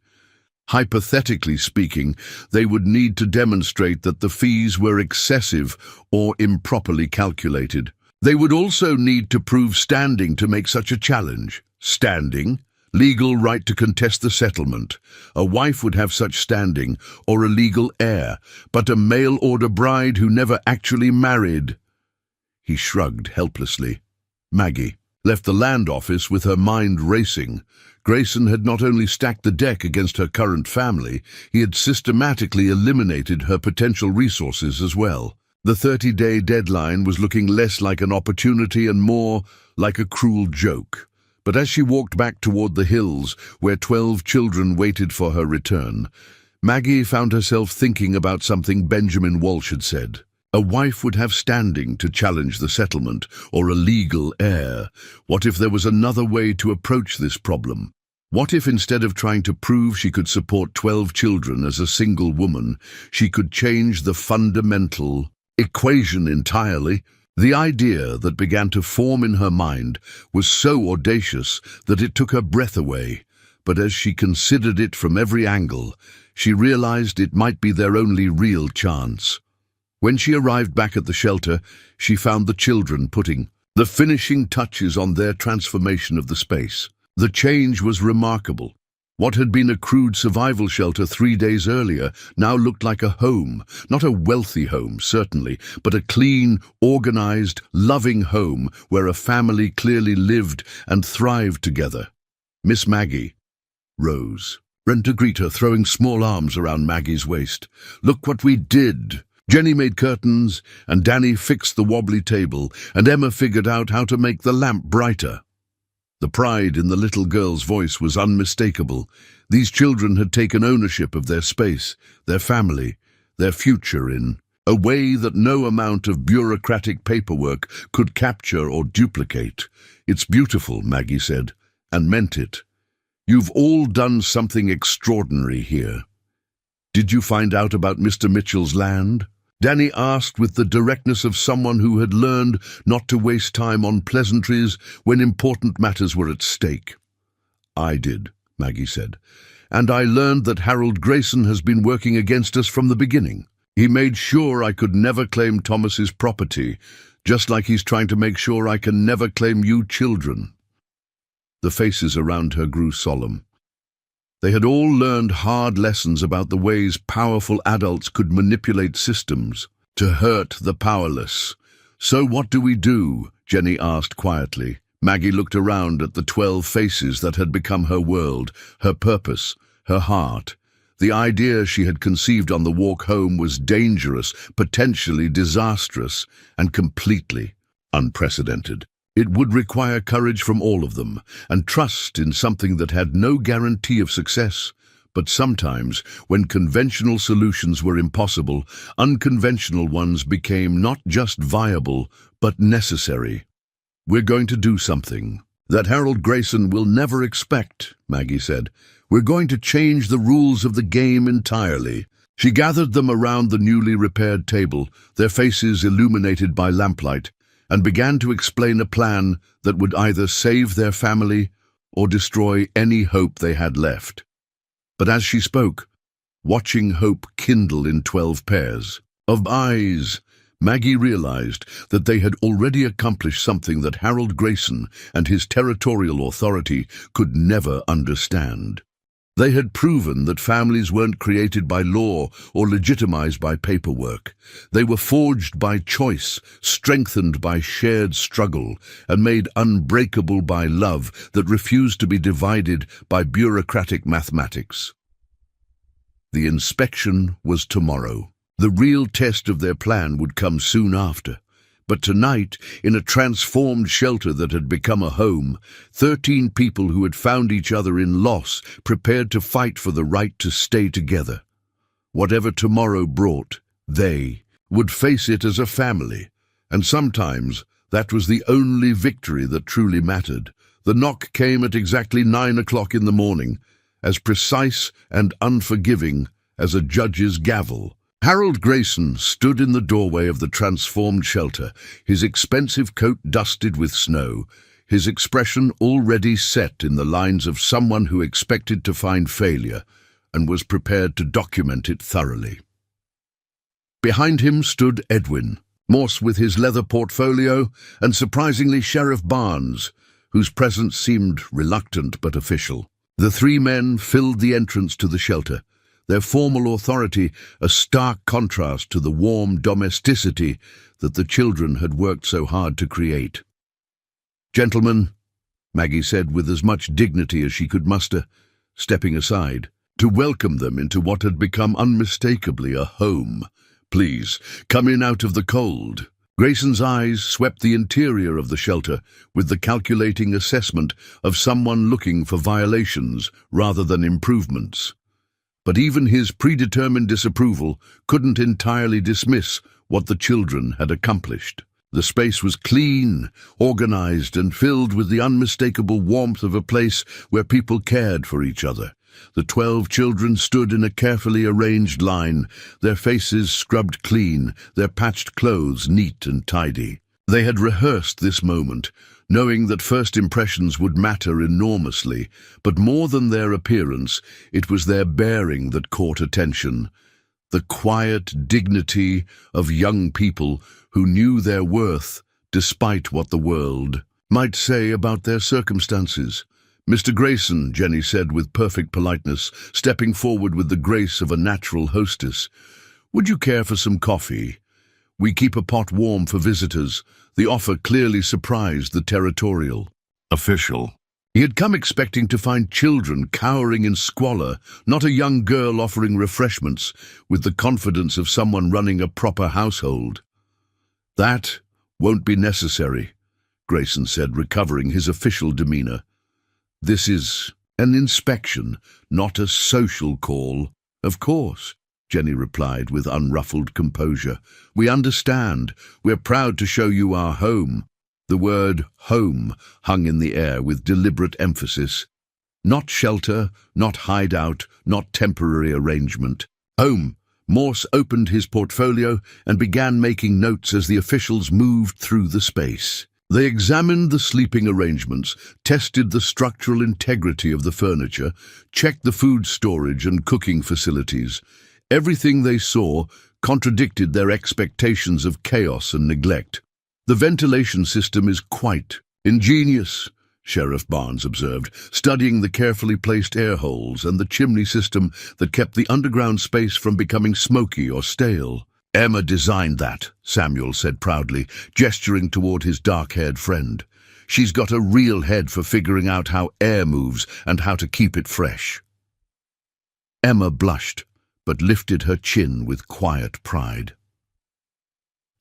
Hypothetically speaking, they would need to demonstrate that the fees were excessive or improperly calculated. They would also need to prove standing to make such a challenge. Standing? Legal right to contest the settlement. A wife would have such standing, or a legal heir, but a mail-order bride who never actually married. He shrugged helplessly. Maggie left the land office with her mind racing. Grayson had not only stacked the deck against her current family, he had systematically eliminated her potential resources as well. The 30-day deadline was looking less like an opportunity and more like a cruel joke. But as she walked back toward the hills, where 12 children waited for her return, Maggie found herself thinking about something Benjamin Walsh had said. A wife would have standing to challenge the settlement, or a legal heir. What if there was another way to approach this problem? What if instead of trying to prove she could support 12 children as a single woman, she could change the fundamental equation entirely? The idea that began to form in her mind was so audacious that it took her breath away. But as she considered it from every angle, she realized it might be their only real chance. When she arrived back at the shelter, she found the children putting the finishing touches on their transformation of the space. The change was remarkable. What had been a crude survival shelter 3 days earlier now looked like a home, not a wealthy home, certainly, but a clean, organized, loving home where a family clearly lived and thrived together. Miss Maggie rose, ran to greet her, throwing small arms around Maggie's waist. "Look what we did!" Jenny made curtains, and Danny fixed the wobbly table, and Emma figured out how to make the lamp brighter. The pride in the little girl's voice was unmistakable. These children had taken ownership of their space, their family, their future in a way that no amount of bureaucratic paperwork could capture or duplicate. "It's beautiful," Maggie said, and meant it. "You've all done something extraordinary here." "Did you find out about Mr. Mitchell's land?" Danny asked with the directness of someone who had learned not to waste time on pleasantries when important matters were at stake. "I did," Maggie said, "and I learned that Harold Grayson has been working against us from the beginning. He made sure I could never claim Thomas's property, just like he's trying to make sure I can never claim you children." The faces around her grew solemn. They had all learned hard lessons about the ways powerful adults could manipulate systems to hurt the powerless. "So what do we do?" Jenny asked quietly. Maggie looked around at the 12 faces that had become her world, her purpose, her heart. The idea she had conceived on the walk home was dangerous, potentially disastrous, and completely unprecedented. It would require courage from all of them, and trust in something that had no guarantee of success. But sometimes, when conventional solutions were impossible, unconventional ones became not just viable, but necessary. "We're going to do something that Harold Grayson will never expect," Maggie said. "We're going to change the rules of the game entirely." She gathered them around the newly repaired table, their faces illuminated by lamplight, and began to explain a plan that would either save their family or destroy any hope they had left. But as she spoke, watching hope kindle in 12 pairs of eyes, Maggie realized that they had already accomplished something that Harold Grayson and his territorial authority could never understand. They had proven that families weren't created by law or legitimized by paperwork. They were forged by choice, strengthened by shared struggle, and made unbreakable by love that refused to be divided by bureaucratic mathematics. The inspection was tomorrow. The real test of their plan would come soon after. But tonight, in a transformed shelter that had become a home, 13 people who had found each other in loss prepared to fight for the right to stay together. Whatever tomorrow brought, they would face it as a family, and sometimes that was the only victory that truly mattered. The knock came at exactly 9 o'clock in the morning, as precise and unforgiving as a judge's gavel. Harold Grayson stood in the doorway of the transformed shelter, his expensive coat dusted with snow, his expression already set in the lines of someone who expected to find failure and was prepared to document it thoroughly. Behind him stood Edwin, Morse with his leather portfolio, and surprisingly Sheriff Barnes, whose presence seemed reluctant but official. The three men filled the entrance to the shelter, their formal authority a stark contrast to the warm domesticity that the children had worked so hard to create. "Gentlemen," Maggie said with as much dignity as she could muster, stepping aside, to welcome them into what had become unmistakably a home. "Please, come in out of the cold." Grayson's eyes swept the interior of the shelter with the calculating assessment of someone looking for violations rather than improvements. But even his predetermined disapproval couldn't entirely dismiss what the children had accomplished. The space was clean, organized, and filled with the unmistakable warmth of a place where people cared for each other. The 12 children stood in a carefully arranged line, their faces scrubbed clean, their patched clothes neat and tidy. They had rehearsed this moment, knowing that first impressions would matter enormously, but more than their appearance, it was their bearing that caught attention. The quiet dignity of young people who knew their worth despite what the world might say about their circumstances. "Mr. Grayson," Jenny said with perfect politeness, stepping forward with the grace of a natural hostess, "would you care for some coffee? We keep a pot warm for visitors." The offer clearly surprised the territorial official. He had come expecting to find children cowering in squalor, not a young girl offering refreshments with the confidence of someone running a proper household. "That won't be necessary," Grayson said, recovering his official demeanor. "This is an inspection, not a social call." "Of course," Jenny replied with unruffled composure. "We understand. We're proud to show you our home." The word home hung in the air with deliberate emphasis. Not shelter, not hideout, not temporary arrangement. Home. Morse opened his portfolio and began making notes as the officials moved through the space. They examined the sleeping arrangements, tested the structural integrity of the furniture, checked the food storage and cooking facilities. Everything they saw contradicted their expectations of chaos and neglect. "The ventilation system is quite ingenious," Sheriff Barnes observed, studying the carefully placed air holes and the chimney system that kept the underground space from becoming smoky or stale. "Emma designed that," Samuel said proudly, gesturing toward his dark-haired friend. "She's got a real head for figuring out how air moves and how to keep it fresh." Emma blushed, but lifted her chin with quiet pride.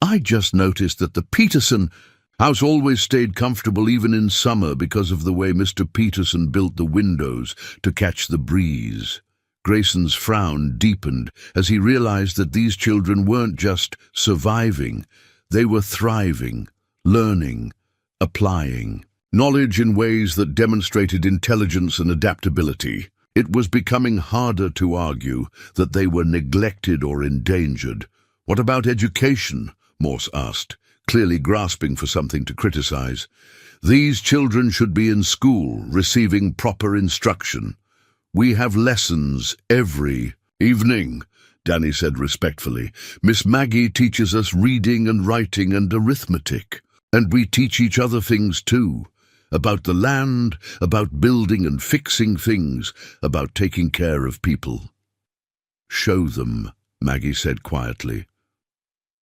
"I just noticed that the Peterson house always stayed comfortable even in summer because of the way Mr. Peterson built the windows to catch the breeze." Grayson's frown deepened as he realized that these children weren't just surviving, they were thriving, learning, applying knowledge in ways that demonstrated intelligence and adaptability. It was becoming harder to argue that they were neglected or endangered. "What about education?" Morse asked, clearly grasping for something to criticize. "These children should be in school, receiving proper instruction. We have lessons every evening," Danny said respectfully. "Miss Maggie teaches us reading and writing and arithmetic. And we teach each other things too. About the land, about building and fixing things, about taking care of people." "Show them," Maggie said quietly.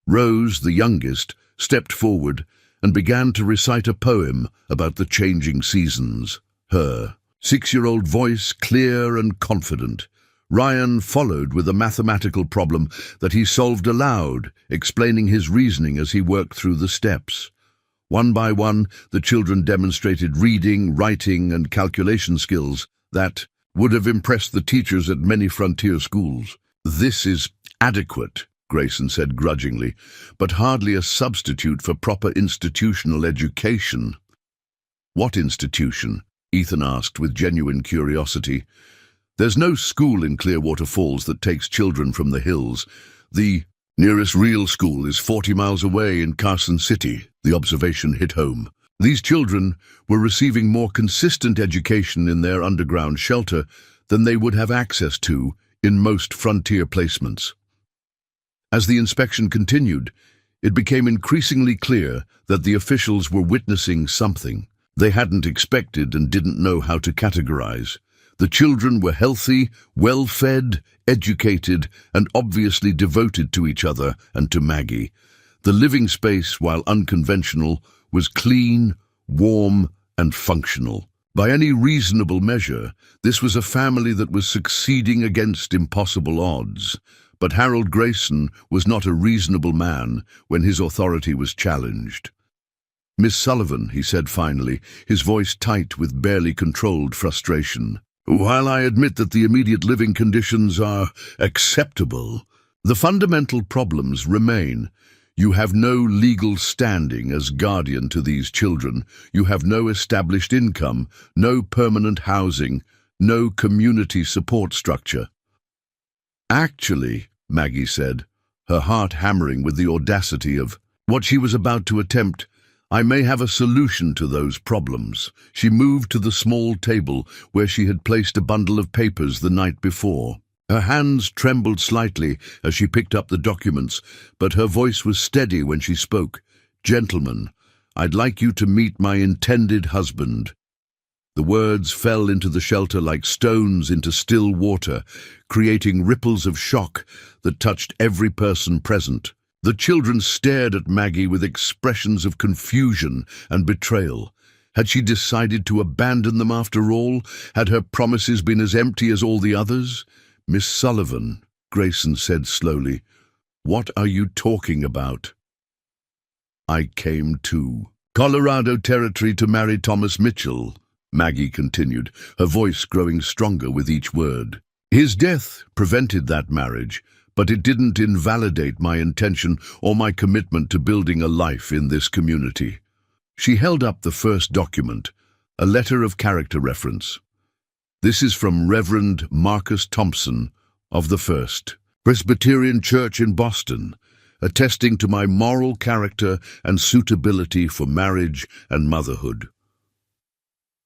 Rose, the youngest, stepped forward and began to recite a poem about the changing seasons. Her 6-year-old voice clear and confident. Ryan followed with a mathematical problem that he solved aloud, explaining his reasoning as he worked through the steps. One by one, the children demonstrated reading, writing, and calculation skills that would have impressed the teachers at many frontier schools. "This is adequate," Grayson said grudgingly, "but hardly a substitute for proper institutional education." "What institution?" Ethan asked with genuine curiosity. "There's no school in Clearwater Falls that takes children from the hills. The nearest real school is 40 miles away in Carson City. The observation hit home. These children were receiving more consistent education in their underground shelter than they would have access to in most frontier placements. As the inspection continued, it became increasingly clear that the officials were witnessing something they hadn't expected and didn't know how to categorize. The children were healthy, well-fed, educated, and obviously devoted to each other and to Maggie. The living space, while unconventional, was clean, warm, and functional. By any reasonable measure, this was a family that was succeeding against impossible odds. But Harold Grayson was not a reasonable man when his authority was challenged. "Miss Sullivan," he said finally, his voice tight with barely controlled frustration, "while I admit that the immediate living conditions are acceptable, the fundamental problems remain. You have no legal standing as guardian to these children. You have no established income, no permanent housing, no community support structure." "Actually," Maggie said, her heart hammering with the audacity of what she was about to attempt, "I may have a solution to those problems." She moved to the small table where she had placed a bundle of papers the night before. Her hands trembled slightly as she picked up the documents, but her voice was steady when she spoke. "Gentlemen, I'd like you to meet my intended husband." The words fell into the shelter like stones into still water, creating ripples of shock that touched every person present. The children stared at Maggie with expressions of confusion and betrayal. Had she decided to abandon them after all? Had her promises been as empty as all the others? "Miss Sullivan," Grayson said slowly, "what are you talking about?" "I came to Colorado Territory to marry Thomas Mitchell," Maggie continued, her voice growing stronger with each word. "His death prevented that marriage, but it didn't invalidate my intention or my commitment to building a life in this community." She held up the first document, a letter of character reference. "This is from Reverend Marcus Thompson of the First Presbyterian Church in Boston, attesting to my moral character and suitability for marriage and motherhood."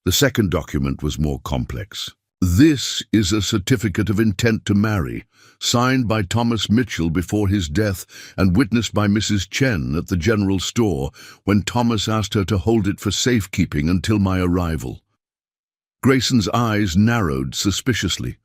The second document was more complex. "This is a certificate of intent to marry, signed by Thomas Mitchell before his death and witnessed by Mrs. Chen at the general store when Thomas asked her to hold it for safekeeping until my arrival." Grayson's eyes narrowed suspiciously.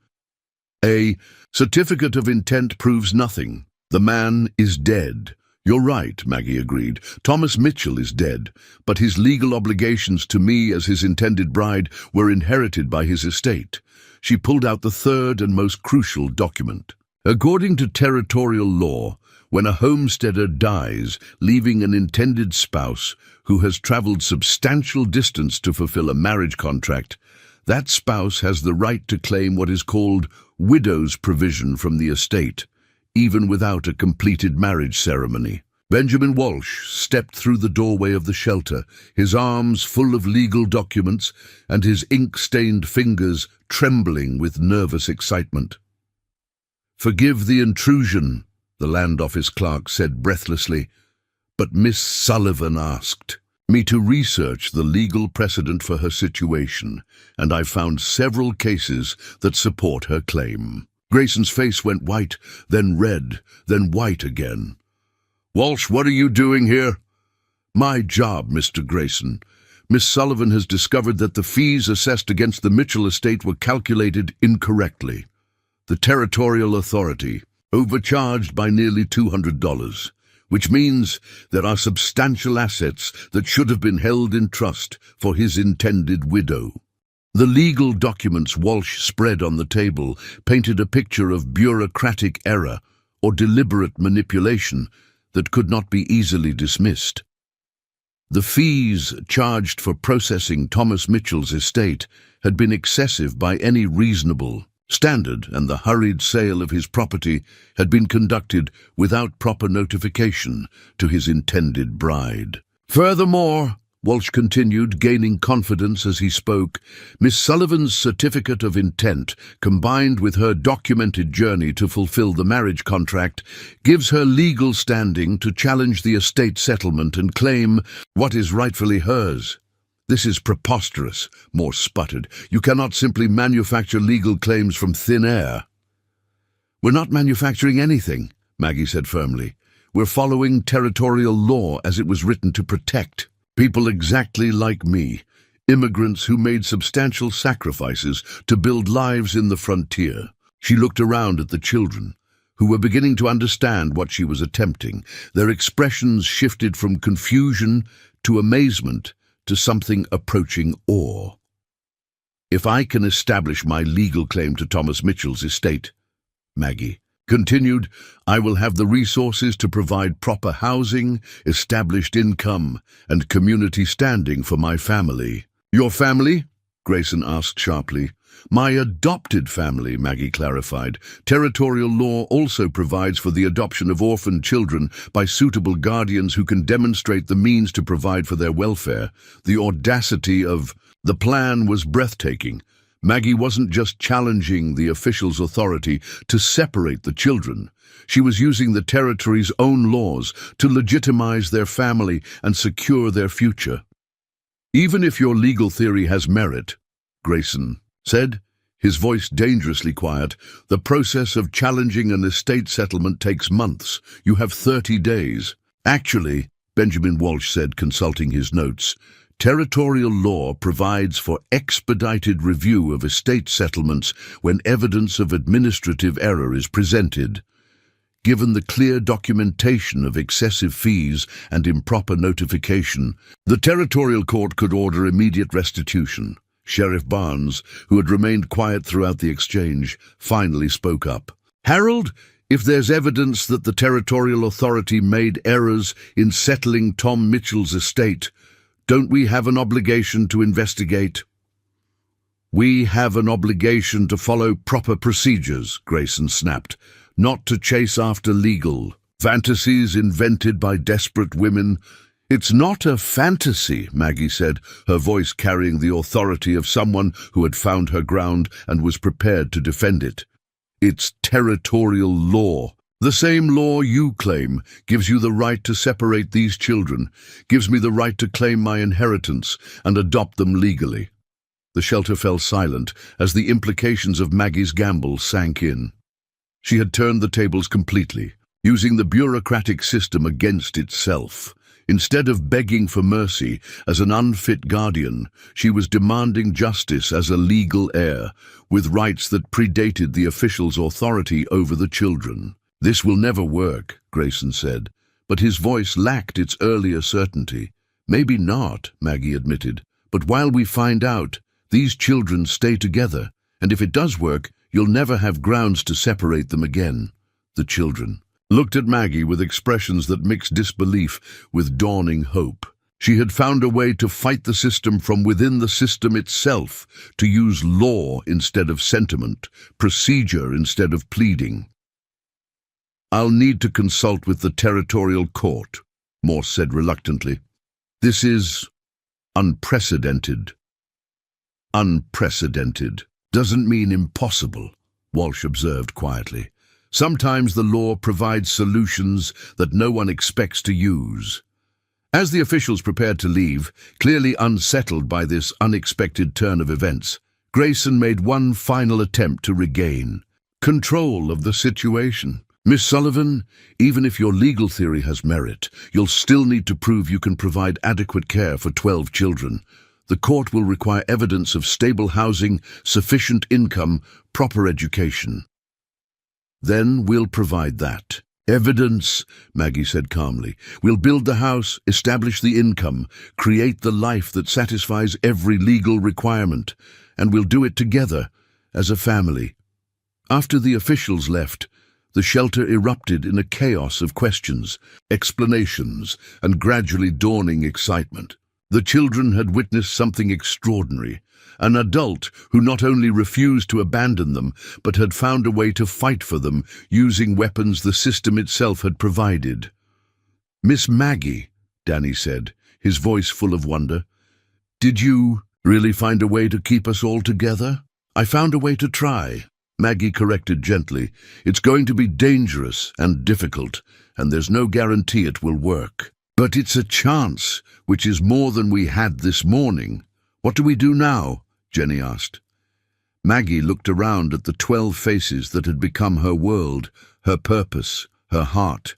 "A certificate of intent proves nothing. The man is dead." "You're right," Maggie agreed. "Thomas Mitchell is dead, but his legal obligations to me as his intended bride were inherited by his estate." She pulled out the third and most crucial document. "According to territorial law, when a homesteader dies, leaving an intended spouse who has traveled substantial distance to fulfill a marriage contract, that spouse has the right to claim what is called widow's provision from the estate, even without a completed marriage ceremony." Benjamin Walsh stepped through the doorway of the shelter, his arms full of legal documents and his ink-stained fingers trembling with nervous excitement. "Forgive the intrusion," the land office clerk said breathlessly, "but Miss Sullivan asked me to research the legal precedent for her situation, and I found several cases that support her claim." Grayson's face went white, then red, then white again. "Walsh, what are you doing here?" "My job, Mr. Grayson. Miss Sullivan has discovered that the fees assessed against the Mitchell estate were calculated incorrectly. The territorial authority overcharged by nearly $200. Which means there are substantial assets that should have been held in trust for his intended widow." The legal documents Walsh spread on the table painted a picture of bureaucratic error or deliberate manipulation that could not be easily dismissed. The fees charged for processing Thomas Mitchell's estate had been excessive by any reasonable standard, and the hurried sale of his property had been conducted without proper notification to his intended bride. "Furthermore," Walsh continued, gaining confidence as he spoke. Miss Sullivan's certificate of intent, combined with her documented journey to fulfill the marriage contract, gives her legal standing to challenge the estate settlement and claim what is rightfully hers. This is preposterous, Morse sputtered. You cannot simply manufacture legal claims from thin air. We're not manufacturing anything, Maggie said firmly. We're following territorial law as it was written to protect people exactly like me, immigrants who made substantial sacrifices to build lives in the frontier. She looked around at the children, who were beginning to understand what she was attempting. Their expressions shifted from confusion to amazement to something approaching awe. If I can establish my legal claim to Thomas Mitchell's estate, Maggie continued, I will have the resources to provide proper housing, established income, and community standing for my family. Your family? Grayson asked sharply. My adopted family, Maggie clarified. Territorial law also provides for the adoption of orphaned children by suitable guardians who can demonstrate the means to provide for their welfare. The audacity of the plan was breathtaking. Maggie wasn't just challenging the officials' authority to separate the children. She was using the territory's own laws to legitimize their family and secure their future. Even if your legal theory has merit, Grayson said, his voice dangerously quiet, the process of challenging an estate settlement takes months. You have 30 days. Actually, Benjamin Walsh said, consulting his notes, territorial law provides for expedited review of estate settlements when evidence of administrative error is presented. Given the clear documentation of excessive fees and improper notification, the territorial court could order immediate restitution. Sheriff Barnes, who had remained quiet throughout the exchange, finally spoke up. Harold, if there's evidence that the territorial authority made errors in settling Tom Mitchell's estate, don't we have an obligation to investigate? We have an obligation to follow proper procedures, Grayson snapped, not to chase after legal fantasies invented by desperate women. It's not a fantasy, Maggie said, her voice carrying the authority of someone who had found her ground and was prepared to defend it. It's territorial law. The same law you claim gives you the right to separate these children, gives me the right to claim my inheritance and adopt them legally. The shelter fell silent as the implications of Maggie's gamble sank in. She had turned the tables completely, using the bureaucratic system against itself. Instead of begging for mercy as an unfit guardian, she was demanding justice as a legal heir, with rights that predated the official's authority over the children. This will never work, Grayson said, but his voice lacked its earlier certainty. Maybe not, Maggie admitted, but while we find out, these children stay together, and if it does work, you'll never have grounds to separate them again. The children looked at Maggie with expressions that mixed disbelief with dawning hope. She had found a way to fight the system from within the system itself, to use law instead of sentiment, procedure instead of pleading. I'll need to consult with the territorial court, Morse said reluctantly. This is unprecedented. Unprecedented doesn't mean impossible, Walsh observed quietly. Sometimes the law provides solutions that no one expects to use. As the officials prepared to leave, clearly unsettled by this unexpected turn of events, Grayson made one final attempt to regain control of the situation. Miss Sullivan, even if your legal theory has merit, you'll still need to prove you can provide adequate care for 12 children. The court will require evidence of stable housing, sufficient income, proper education. Then we'll provide that. Evidence, Maggie said calmly. We'll build the house, establish the income, create the life that satisfies every legal requirement, and we'll do it together, as a family. After the officials left, the shelter erupted in a chaos of questions, explanations, and gradually dawning excitement. The children had witnessed something extraordinary, an adult who not only refused to abandon them, but had found a way to fight for them using weapons the system itself had provided. Miss Maggie, Danny said, his voice full of wonder. "Did you really find a way to keep us all together?" "I found a way to try," Maggie corrected gently. "It's going to be dangerous and difficult, and there's no guarantee it will work. But it's a chance, which is more than we had this morning." "What do we do now?" Jenny asked. Maggie looked around at the 12 faces that had become her world, her purpose, her heart.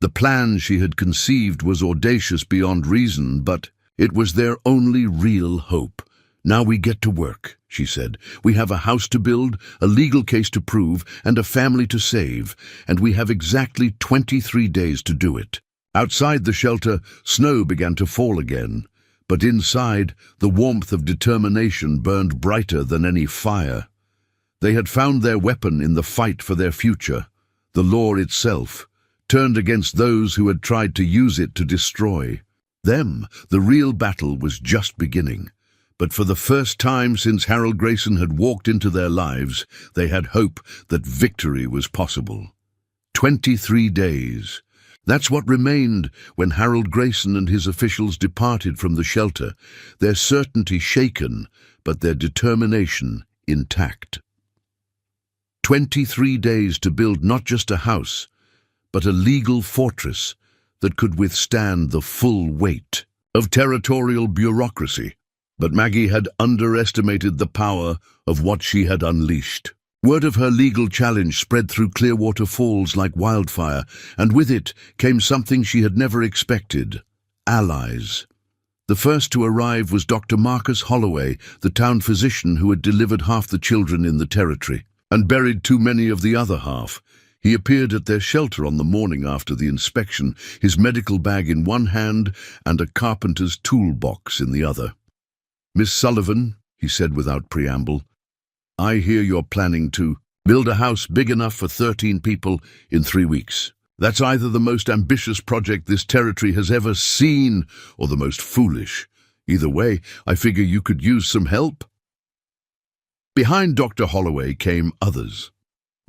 The plan she had conceived was audacious beyond reason, but it was their only real hope. "Now we get to work," she said. "We have a house to build, a legal case to prove, and a family to save, and we have exactly 23 days to do it." Outside the shelter, snow began to fall again, but inside, the warmth of determination burned brighter than any fire. They had found their weapon in the fight for their future, the law itself, turned against those who had tried to use it to destroy them. The real battle was just beginning. But for the first time since Harold Grayson had walked into their lives, they had hope that victory was possible. 23 days. That's what remained when Harold Grayson and his officials departed from the shelter, their certainty shaken, but their determination intact. 23 days to build not just a house, but a legal fortress that could withstand the full weight of territorial bureaucracy. But Maggie had underestimated the power of what she had unleashed. Word of her legal challenge spread through Clearwater Falls like wildfire, and with it came something she had never expected: allies. The first to arrive was Dr. Marcus Holloway, the town physician who had delivered half the children in the territory, and buried too many of the other half. He appeared at their shelter on the morning after the inspection, his medical bag in one hand and a carpenter's toolbox in the other. "Miss Sullivan," he said without preamble, "I hear you're planning to build a house big enough for 13 people in 3 weeks. That's either the most ambitious project this territory has ever seen or the most foolish. Either way, I figure you could use some help." Behind Dr. Holloway came others.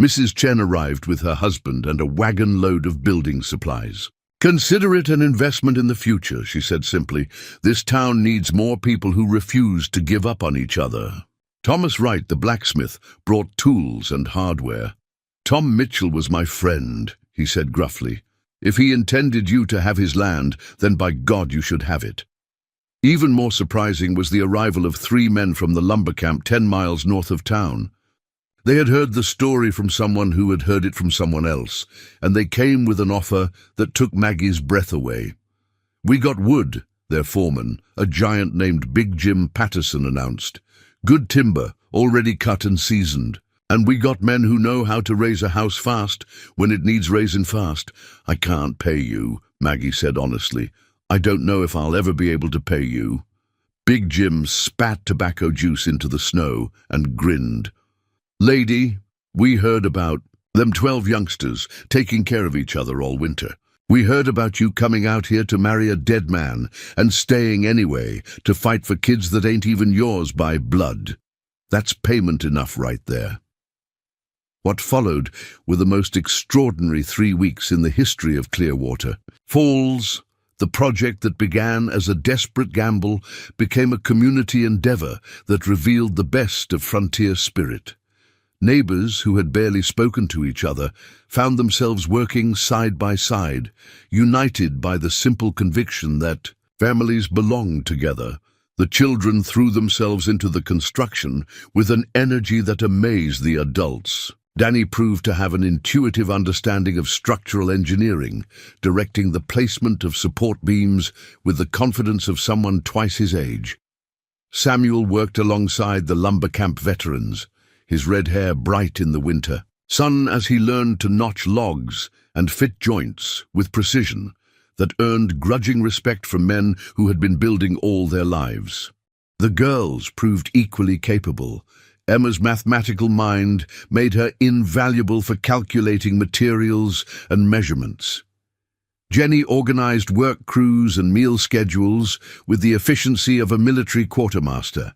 Mrs. Chen arrived with her husband and a wagon load of building supplies. "Consider it an investment in the future," she said simply. "This town needs more people who refuse to give up on each other." Thomas Wright, the blacksmith, brought tools and hardware. "Tom Mitchell was my friend," he said gruffly. "If he intended you to have his land, then by God you should have it." Even more surprising was the arrival of 3 men from the lumber camp 10 miles north of town. They had heard the story from someone who had heard it from someone else, and they came with an offer that took Maggie's breath away. "We got wood," their foreman, a giant named Big Jim Patterson, announced. "Good timber, already cut and seasoned. And we got men who know how to raise a house fast when it needs raising fast." "I can't pay you," Maggie said honestly. "I don't know if I'll ever be able to pay you." Big Jim spat tobacco juice into the snow and grinned. "Lady, we heard about them 12 youngsters taking care of each other all winter. We heard about you coming out here to marry a dead man and staying anyway to fight for kids that ain't even yours by blood. That's payment enough right there." What followed were the most extraordinary 3 weeks in the history of Clearwater Falls. The project that began as a desperate gamble became a community endeavor that revealed the best of frontier spirit. Neighbors who had barely spoken to each other found themselves working side by side, united by the simple conviction that families belonged together. The children threw themselves into the construction with an energy that amazed the adults. Danny proved to have an intuitive understanding of structural engineering, directing the placement of support beams with the confidence of someone twice his age. Samuel worked alongside the lumber camp veterans, his red hair bright in the winter, sun as he learned to notch logs and fit joints with precision that earned grudging respect from men who had been building all their lives. The girls proved equally capable. Emma's mathematical mind made her invaluable for calculating materials and measurements. Jenny organized work crews and meal schedules with the efficiency of a military quartermaster.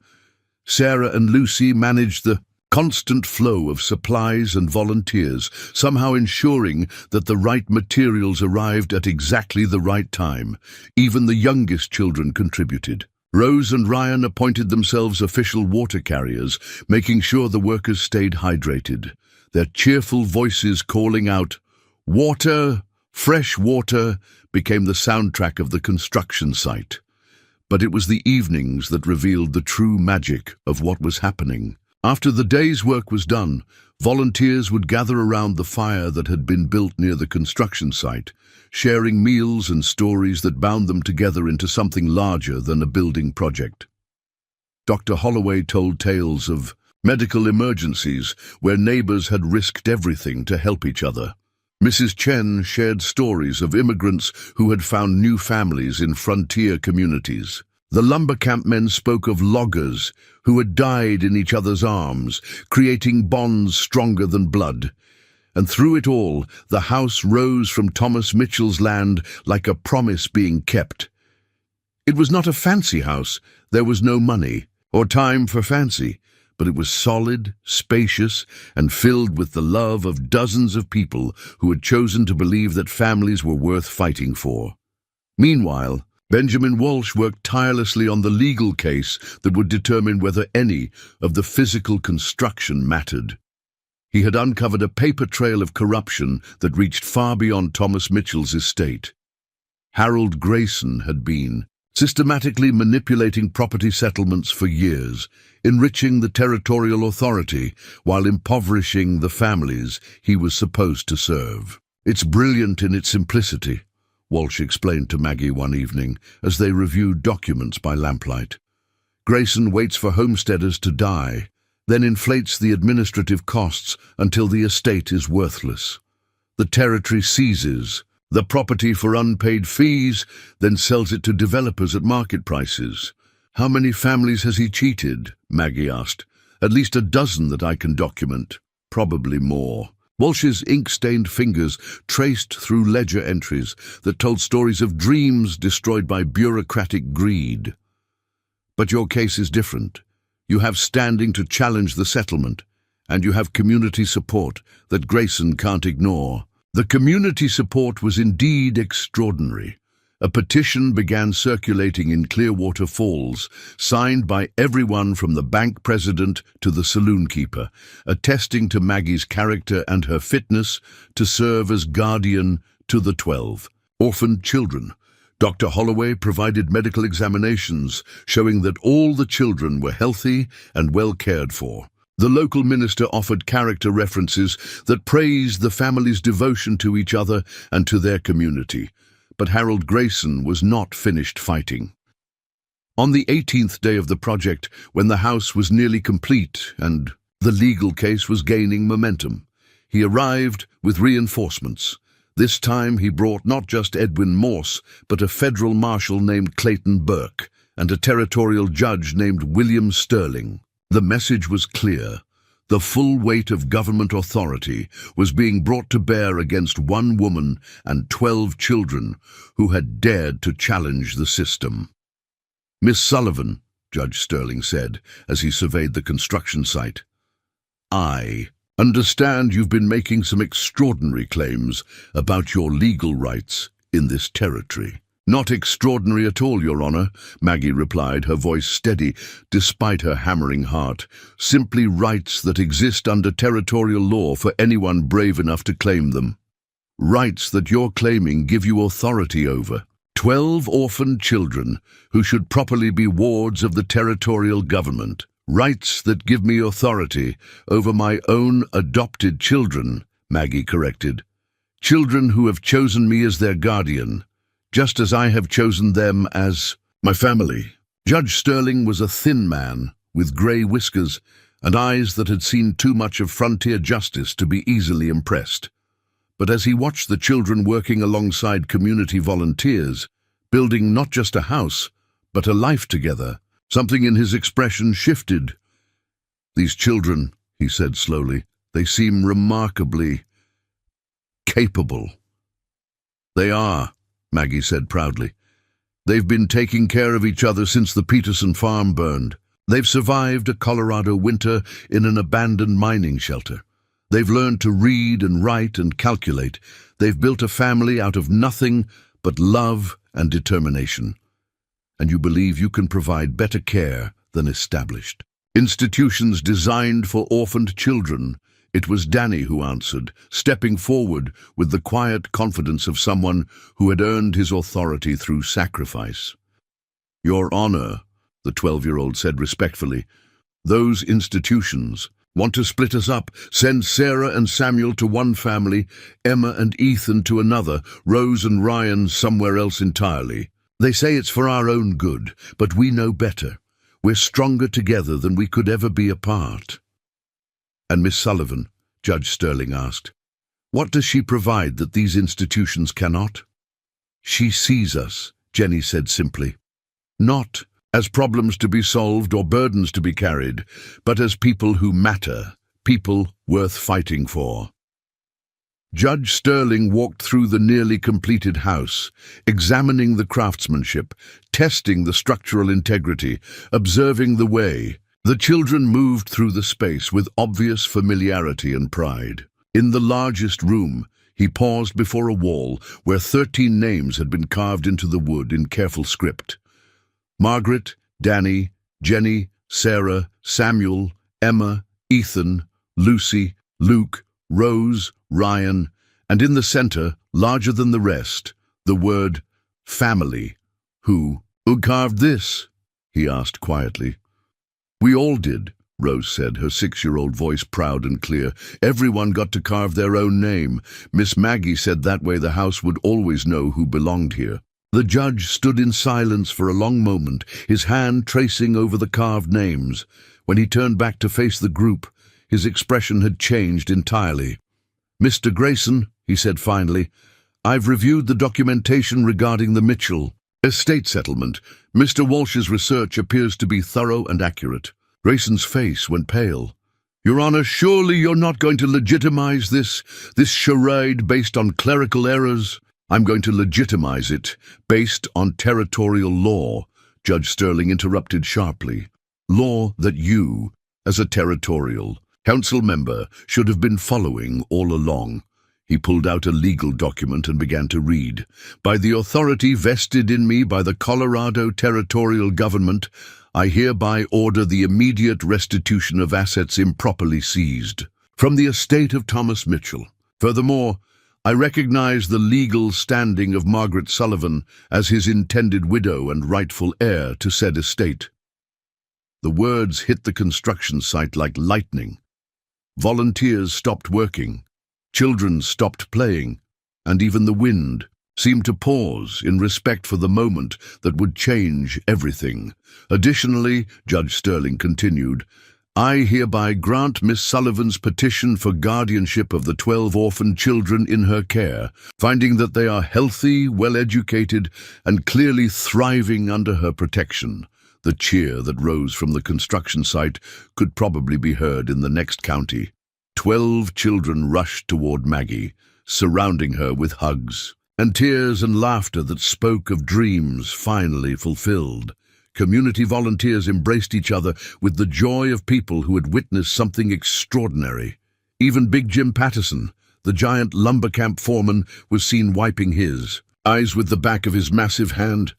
Sarah and Lucy managed the constant flow of supplies and volunteers, somehow ensuring that the right materials arrived at exactly the right time. Even the youngest children contributed. Rose and Ryan appointed themselves official water carriers, making sure the workers stayed hydrated, their cheerful voices calling out, "Water, fresh water," became the soundtrack of the construction site. But it was the evenings that revealed the true magic of what was happening. After the day's work was done, volunteers would gather around the fire that had been built near the construction site, sharing meals and stories that bound them together into something larger than a building project. Dr. Holloway told tales of medical emergencies where neighbors had risked everything to help each other. Mrs. Chen shared stories of immigrants who had found new families in frontier communities. The lumber camp men spoke of loggers who had died in each other's arms, creating bonds stronger than blood. And through it all, the house rose from Thomas Mitchell's land like a promise being kept. It was not a fancy house. There was no money or time for fancy, but it was solid, spacious, and filled with the love of dozens of people who had chosen to believe that families were worth fighting for. Meanwhile, Benjamin Walsh worked tirelessly on the legal case that would determine whether any of the physical construction mattered. He had uncovered a paper trail of corruption that reached far beyond Thomas Mitchell's estate. Harold Grayson had been systematically manipulating property settlements for years, enriching the territorial authority while impoverishing the families he was supposed to serve. "It's brilliant in its simplicity," Walsh explained to Maggie one evening as they reviewed documents by lamplight. "Grayson waits for homesteaders to die, then inflates the administrative costs until the estate is worthless. The territory seizes the property for unpaid fees, then sells it to developers at market prices." "How many families has he cheated?" Maggie asked. "At least a dozen that I can document." "Probably more." Walsh's ink-stained fingers traced through ledger entries that told stories of dreams destroyed by bureaucratic greed. "But your case is different. You have standing to challenge the settlement, and you have community support that Grayson can't ignore." The community support was indeed extraordinary. A petition began circulating in Clearwater Falls, signed by everyone from the bank president to the saloon keeper, attesting to Maggie's character and her fitness to serve as guardian to the 12 orphaned children. Dr. Holloway provided medical examinations showing that all the children were healthy and well cared for. The local minister offered character references that praised the family's devotion to each other and to their community. But Harold Grayson was not finished fighting. On the 18th day of the project, when the house was nearly complete and the legal case was gaining momentum, he arrived with reinforcements. This time he brought not just Edwin Morse, but a federal marshal named Clayton Burke and a territorial judge named William Sterling. The message was clear. The full weight of government authority was being brought to bear against one woman and 12 children who had dared to challenge the system. "Miss Sullivan," Judge Sterling said as he surveyed the construction site, "I understand you've been making some extraordinary claims about your legal rights in this territory." "Not extraordinary at all, Your Honor," Maggie replied, her voice steady despite her hammering heart. "Simply rights that exist under territorial law for anyone brave enough to claim them. Rights that you're claiming give you authority over. 12 orphaned children who should properly be wards of the territorial government. Rights that give me authority over my own adopted children," Maggie corrected. "Children who have chosen me as their guardian, just as I have chosen them as my family." Judge Sterling was a thin man with grey whiskers and eyes that had seen too much of frontier justice to be easily impressed. But as he watched the children working alongside community volunteers, building not just a house, but a life together, something in his expression shifted. "These children," he said slowly, "they seem remarkably capable." "They are," Maggie said proudly. "They've been taking care of each other since the Peterson farm burned. They've survived a Colorado winter in an abandoned mining shelter. They've learned to read and write and calculate. They've built a family out of nothing but love and determination. And you believe you can provide better care than established institutions designed for orphaned children. It was Danny who answered, stepping forward with the quiet confidence of someone who had earned his authority through sacrifice. "Your Honor," the 12-year-old said respectfully, "those institutions want to split us up, send Sarah and Samuel to one family, Emma and Ethan to another, Rose and Ryan somewhere else entirely. They say it's for our own good, but we know better. We're stronger together than we could ever be apart." "And Miss Sullivan," Judge Sterling asked, "what does she provide that these institutions cannot?" "She sees us," Jenny said simply. "Not as problems to be solved or burdens to be carried, but as people who matter, people worth fighting for." Judge Sterling walked through the nearly completed house, examining the craftsmanship, testing the structural integrity, observing the way. The children moved through the space with obvious familiarity and pride. In the largest room, he paused before a wall where 13 names had been carved into the wood in careful script. Margaret, Danny, Jenny, Sarah, Samuel, Emma, Ethan, Lucy, Luke, Rose, Ryan, and in the center, larger than the rest, the word family. Who carved this?" he asked quietly. "We all did," Rose said, her 6-year-old voice proud and clear. "Everyone got to carve their own name. Miss Maggie said that way the house would always know who belonged here." The judge stood in silence for a long moment, his hand tracing over the carved names. When he turned back to face the group, his expression had changed entirely. "Mr. Grayson," he said finally, "I've reviewed the documentation regarding the Mitchell estate settlement. Mr. Walsh's research appears to be thorough and accurate." Grayson's face went pale. "Your Honor, surely you're not going to legitimize this charade based on clerical errors?" "I'm going to legitimize it based on territorial law," Judge Sterling interrupted sharply. "Law that you, as a territorial council member, should have been following all along." He pulled out a legal document and began to read. "By the authority vested in me by the Colorado Territorial Government, I hereby order the immediate restitution of assets improperly seized from the estate of Thomas Mitchell. Furthermore, I recognize the legal standing of Margaret Sullivan as his intended widow and rightful heir to said estate." The words hit the construction site like lightning. Volunteers stopped working, children stopped playing, and even the wind seemed to pause in respect for the moment that would change everything. "Additionally," Judge Sterling continued, "I hereby grant Miss Sullivan's petition for guardianship of the 12 orphaned children in her care, finding that they are healthy, well-educated, and clearly thriving under her protection." The cheer that rose from the construction site could probably be heard in the next county. 12 children rushed toward Maggie, surrounding her with hugs and tears and laughter that spoke of dreams finally fulfilled. Community volunteers embraced each other with the joy of people who had witnessed something extraordinary. Even Big Jim Patterson, the giant lumber camp foreman, was seen wiping his eyes with the back of his massive hand.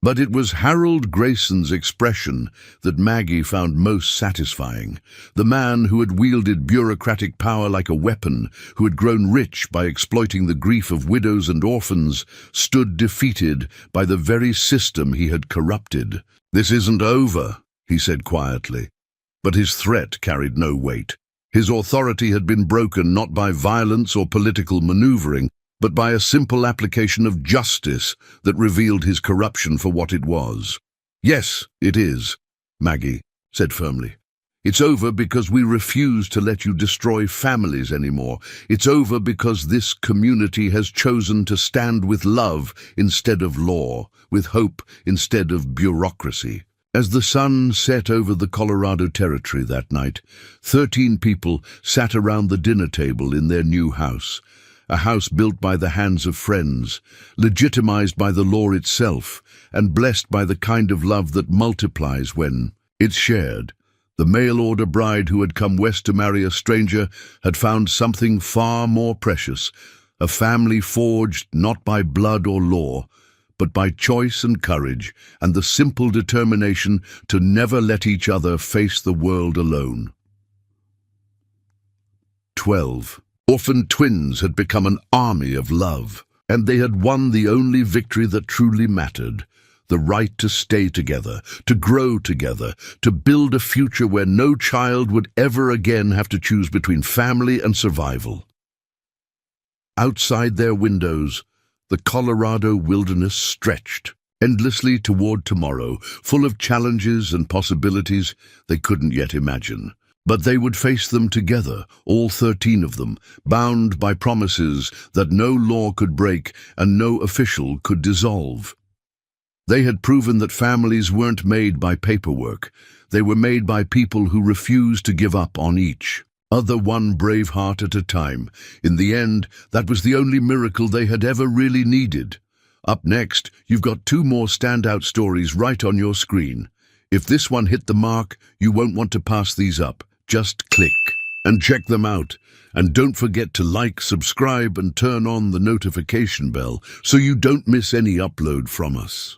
But it was Harold Grayson's expression that Maggie found most satisfying. The man who had wielded bureaucratic power like a weapon, who had grown rich by exploiting the grief of widows and orphans, stood defeated by the very system he had corrupted. "This isn't over," he said quietly. But his threat carried no weight. His authority had been broken not by violence or political maneuvering, but by a simple application of justice that revealed his corruption for what it was. "Yes, it is," Maggie said firmly. "It's over because we refuse to let you destroy families anymore. It's over because this community has chosen to stand with love instead of law, with hope instead of bureaucracy." As the sun set over the Colorado Territory that night, 13 people sat around the dinner table in their new house. A house built by the hands of friends, legitimized by the law itself, and blessed by the kind of love that multiplies when It's shared. The mail-order bride who had come west to marry a stranger had found something far more precious, a family forged not by blood or law, but by choice and courage, and the simple determination to never let each other face the world alone. 12. Orphaned twins had become an army of love, and they had won the only victory that truly mattered: the right to stay together, to grow together, to build a future where no child would ever again have to choose between family and survival. Outside their windows, the Colorado wilderness stretched endlessly toward tomorrow, full of challenges and possibilities they couldn't yet imagine. But they would face them together, all 13 of them, bound by promises that no law could break and no official could dissolve. They had proven that families weren't made by paperwork. They were made by people who refused to give up on each other, one brave heart at a time. In the end, that was the only miracle they had ever really needed. Up next, you've got 2 more standout stories right on your screen. If this one hit the mark, you won't want to pass these up. Just click and check them out. And don't forget to like, subscribe, and turn on the notification bell so you don't miss any upload from us.